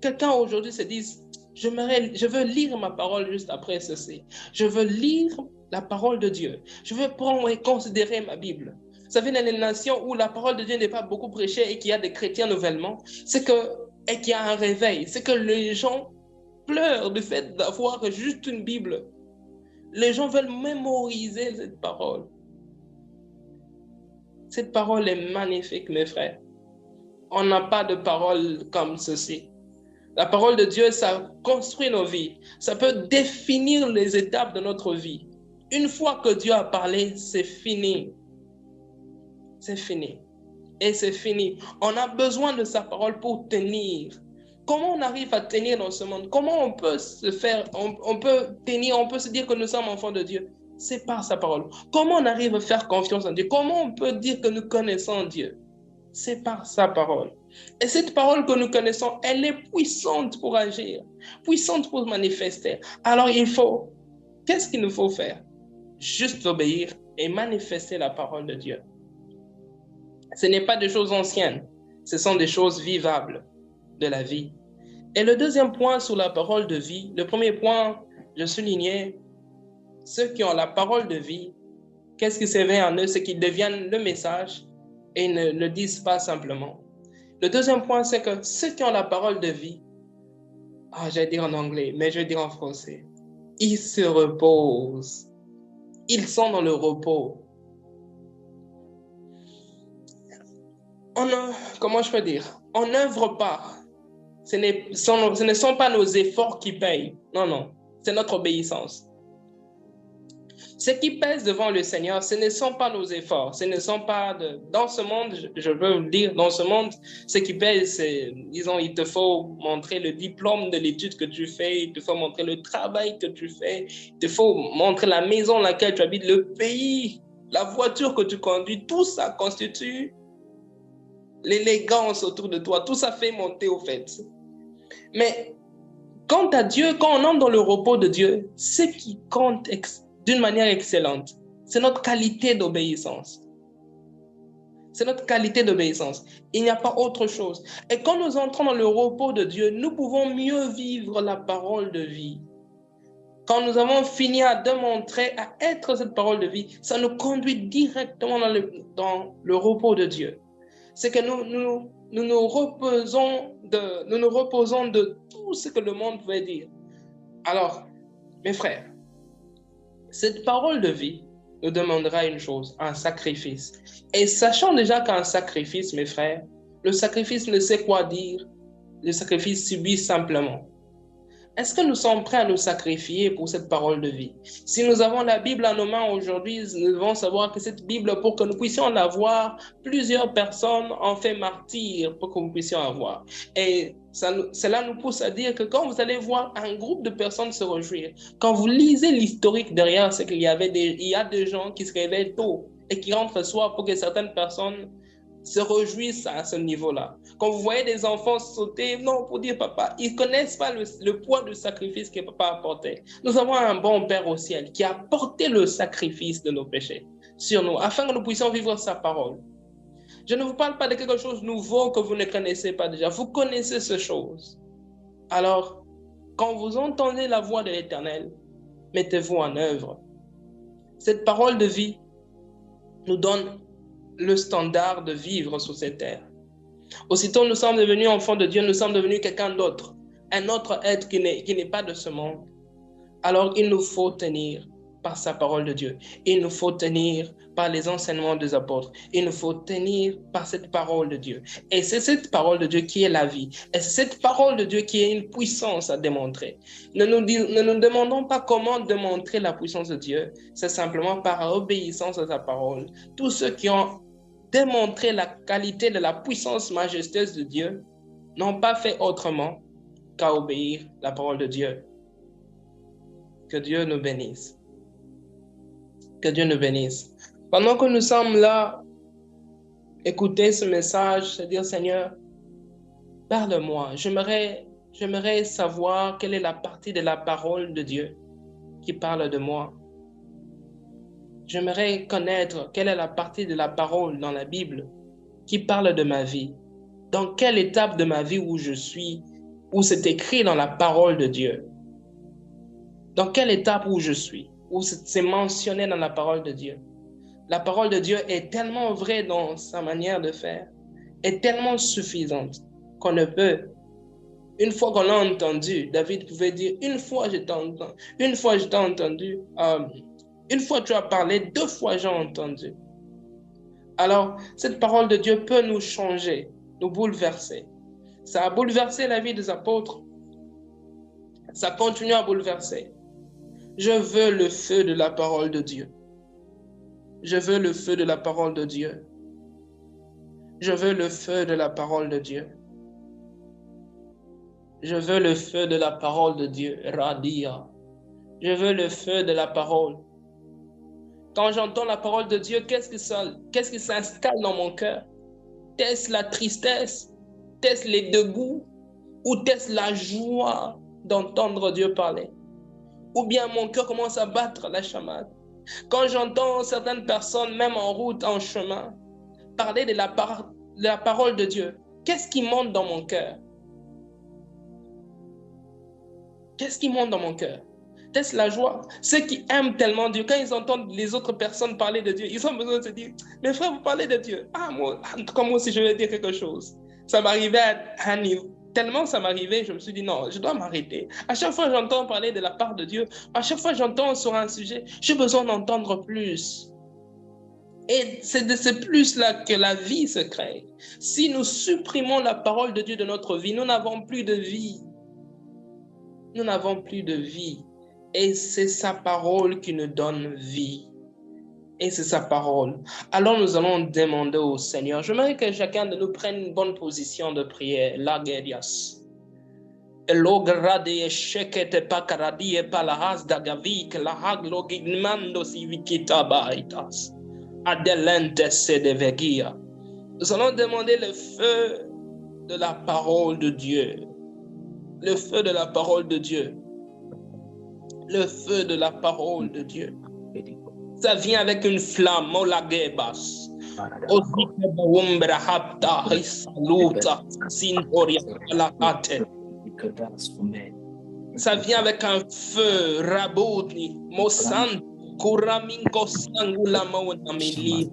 quelqu'un aujourd'hui se dise, je veux lire ma parole juste après ceci. Je veux lire la parole de Dieu. Je veux prendre et considérer ma Bible. Vous savez, dans les nations où la parole de Dieu n'est pas beaucoup prêchée et qu'il y a des chrétiens nouvellement, et qu'il y a un réveil, c'est que les gens pleurent du fait d'avoir juste une Bible. Les gens veulent mémoriser cette parole. Cette parole est magnifique, mes frères. On n'a pas de parole comme ceci. La parole de Dieu, ça construit nos vies. Ça peut définir les étapes de notre vie. Une fois que Dieu a parlé, c'est fini. C'est fini. Et c'est fini. On a besoin de sa parole pour tenir. Comment on arrive à tenir dans ce monde? Comment on peut se faire, on peut tenir, on peut se dire que nous sommes enfants de Dieu? C'est par sa parole. Comment on arrive à faire confiance en Dieu? Comment on peut dire que nous connaissons Dieu? C'est par sa parole. Et cette parole que nous connaissons, elle est puissante pour agir, puissante pour manifester. Alors qu'est-ce qu'il nous faut faire? Juste obéir et manifester la parole de Dieu. Ce n'est pas des choses anciennes, ce sont des choses vivables de la vie. Et le deuxième point sur la parole de vie, le premier point, je soulignais, ceux qui ont la parole de vie, qu'est-ce qui s'éveille en eux? C'est qu'ils deviennent le message et ne le disent pas simplement. Le deuxième point, c'est que ceux qui ont la parole de vie, j'allais dire en anglais, mais je vais dire en français, ils se reposent. Ils sont dans le repos. Comment je peux dire? On n'œuvre pas. Ce ne sont pas nos efforts qui payent. Non, non. C'est notre obéissance. Ce qui pèse devant le Seigneur, ce ne sont pas nos efforts. Ce ne sont pas dans ce monde, je veux vous dire, dans ce monde, ce qui pèse, c'est, disons, il te faut montrer le diplôme de l'étude que tu fais, il te faut montrer le travail que tu fais, il te faut montrer la maison dans laquelle tu habites, le pays, la voiture que tu conduis. Tout ça constitue l'élégance autour de toi. Tout ça fait monter au fait. Mais quant à Dieu, quand on entre dans le repos de Dieu, ce qui compte d'une manière excellente, c'est notre qualité d'obéissance. C'est notre qualité d'obéissance. Il n'y a pas autre chose. Et quand nous entrons dans le repos de Dieu, nous pouvons mieux vivre la parole de vie. Quand nous avons fini à démontrer, à être cette parole de vie, ça nous conduit directement dans le repos de Dieu. C'est que nous nous reposons de tout ce que le monde veut dire. Alors, mes frères, cette parole de vie nous demandera une chose, un sacrifice. Et sachant déjà qu'un sacrifice, mes frères, le sacrifice ne sait quoi dire, le sacrifice subit simplement. Est-ce que nous sommes prêts à nous sacrifier pour cette parole de vie? Si nous avons la Bible à nos mains aujourd'hui, nous devons savoir que cette Bible, pour que nous puissions l'avoir, plusieurs personnes ont fait martyr pour que nous puissions avoir. Et cela nous pousse à dire que quand vous allez voir un groupe de personnes se réjouir, quand vous lisez l'historique derrière, c'est qu'il y a des gens qui se réveillent tôt et qui rentrent le soir pour que certaines personnes se réjouissent à ce niveau-là. Quand vous voyez des enfants sauter, non, pour dire papa, ils ne connaissent pas le poids du sacrifice que papa a apporté. Nous avons un bon Père au ciel qui a porté le sacrifice de nos péchés sur nous, afin que nous puissions vivre sa parole. Je ne vous parle pas de quelque chose de nouveau que vous ne connaissez pas déjà. Vous connaissez ces choses. Alors, quand vous entendez la voix de l'Éternel, mettez-vous en œuvre. Cette parole de vie nous donne le standard de vivre sur cette terre. Aussitôt nous sommes devenus enfants de Dieu, nous sommes devenus quelqu'un d'autre, un autre être qui n'est pas de ce monde. Alors il nous faut tenir par sa parole de Dieu. Il nous faut tenir par les enseignements des apôtres. Il nous faut tenir par cette parole de Dieu. Et c'est cette parole de Dieu qui est la vie. Et c'est cette parole de Dieu qui est une puissance à démontrer. Ne nous demandons pas comment démontrer la puissance de Dieu. C'est simplement par obéissance à sa parole. Tous ceux qui ont démontré la qualité de la puissance majestueuse de Dieu n'ont pas fait autrement qu'à obéir la parole de Dieu. Que Dieu nous bénisse. Que Dieu nous bénisse. Pendant que nous sommes là, écouter ce message, se dire Seigneur, parle-moi. J'aimerais savoir quelle est la partie de la parole de Dieu qui parle de moi. J'aimerais connaître quelle est la partie de la parole dans la Bible qui parle de ma vie. Dans quelle étape de ma vie où je suis, où c'est écrit dans la parole de Dieu. Dans quelle étape où je suis, où c'est mentionné dans la parole de Dieu. La parole de Dieu est tellement vraie dans sa manière de faire, est tellement suffisante qu'on ne peut. Une fois qu'on l'a entendu, David pouvait dire, une fois je t'ai entendu, une fois tu as parlé, 2 fois j'ai entendu. Alors, cette parole de Dieu peut nous changer, nous bouleverser. Ça a bouleversé la vie des apôtres. Ça continue à bouleverser. Je veux le feu de la parole de Dieu. Je veux le feu de la parole de Dieu. Je veux le feu de la parole de Dieu. Je veux le feu de la parole de Dieu. Radia. Je veux le feu de la parole. Quand j'entends la parole de Dieu, qu'est-ce qui s'installe dans mon cœur? Est-ce la tristesse? Est-ce les dégoûts? Ou est-ce la joie d'entendre Dieu parler? Ou bien mon cœur commence à battre la chamade? Quand j'entends certaines personnes, même en route, en chemin, parler de la parole de Dieu, qu'est-ce qui monte dans mon cœur? Qu'est-ce qui monte dans mon cœur? Est-ce la joie? Ceux qui aiment tellement Dieu, quand ils entendent les autres personnes parler de Dieu, ils ont besoin de se dire, mes frères, vous parlez de Dieu. Moi aussi, je vais dire quelque chose. Ça m'arrivait à un niveau. Tellement ça m'arrivait, je me suis dit non, je dois m'arrêter. À chaque fois que j'entends parler de la part de Dieu, à chaque fois que j'entends sur un sujet, j'ai besoin d'entendre plus. Et c'est de ce plus-là que la vie se crée. Si nous supprimons la parole de Dieu de notre vie, nous n'avons plus de vie. Nous n'avons plus de vie. Et c'est sa parole qui nous donne vie. Et c'est sa parole. Alors nous allons demander au Seigneur. J'aimerais que chacun de nous prenne une bonne position de prière. Lagedias. Elograde shekete pakaradi e palahas dagavik lahag logimando sivikita baitas. Adelente se devegia. Nous allons demander le feu de la parole de Dieu. Le feu de la parole de Dieu. Le feu de la parole de Dieu. Ça vient avec une flamme, Olagebas. Ça vient avec un feu, Raboudni, Mosan, Kuramingo Sangula Maunamili.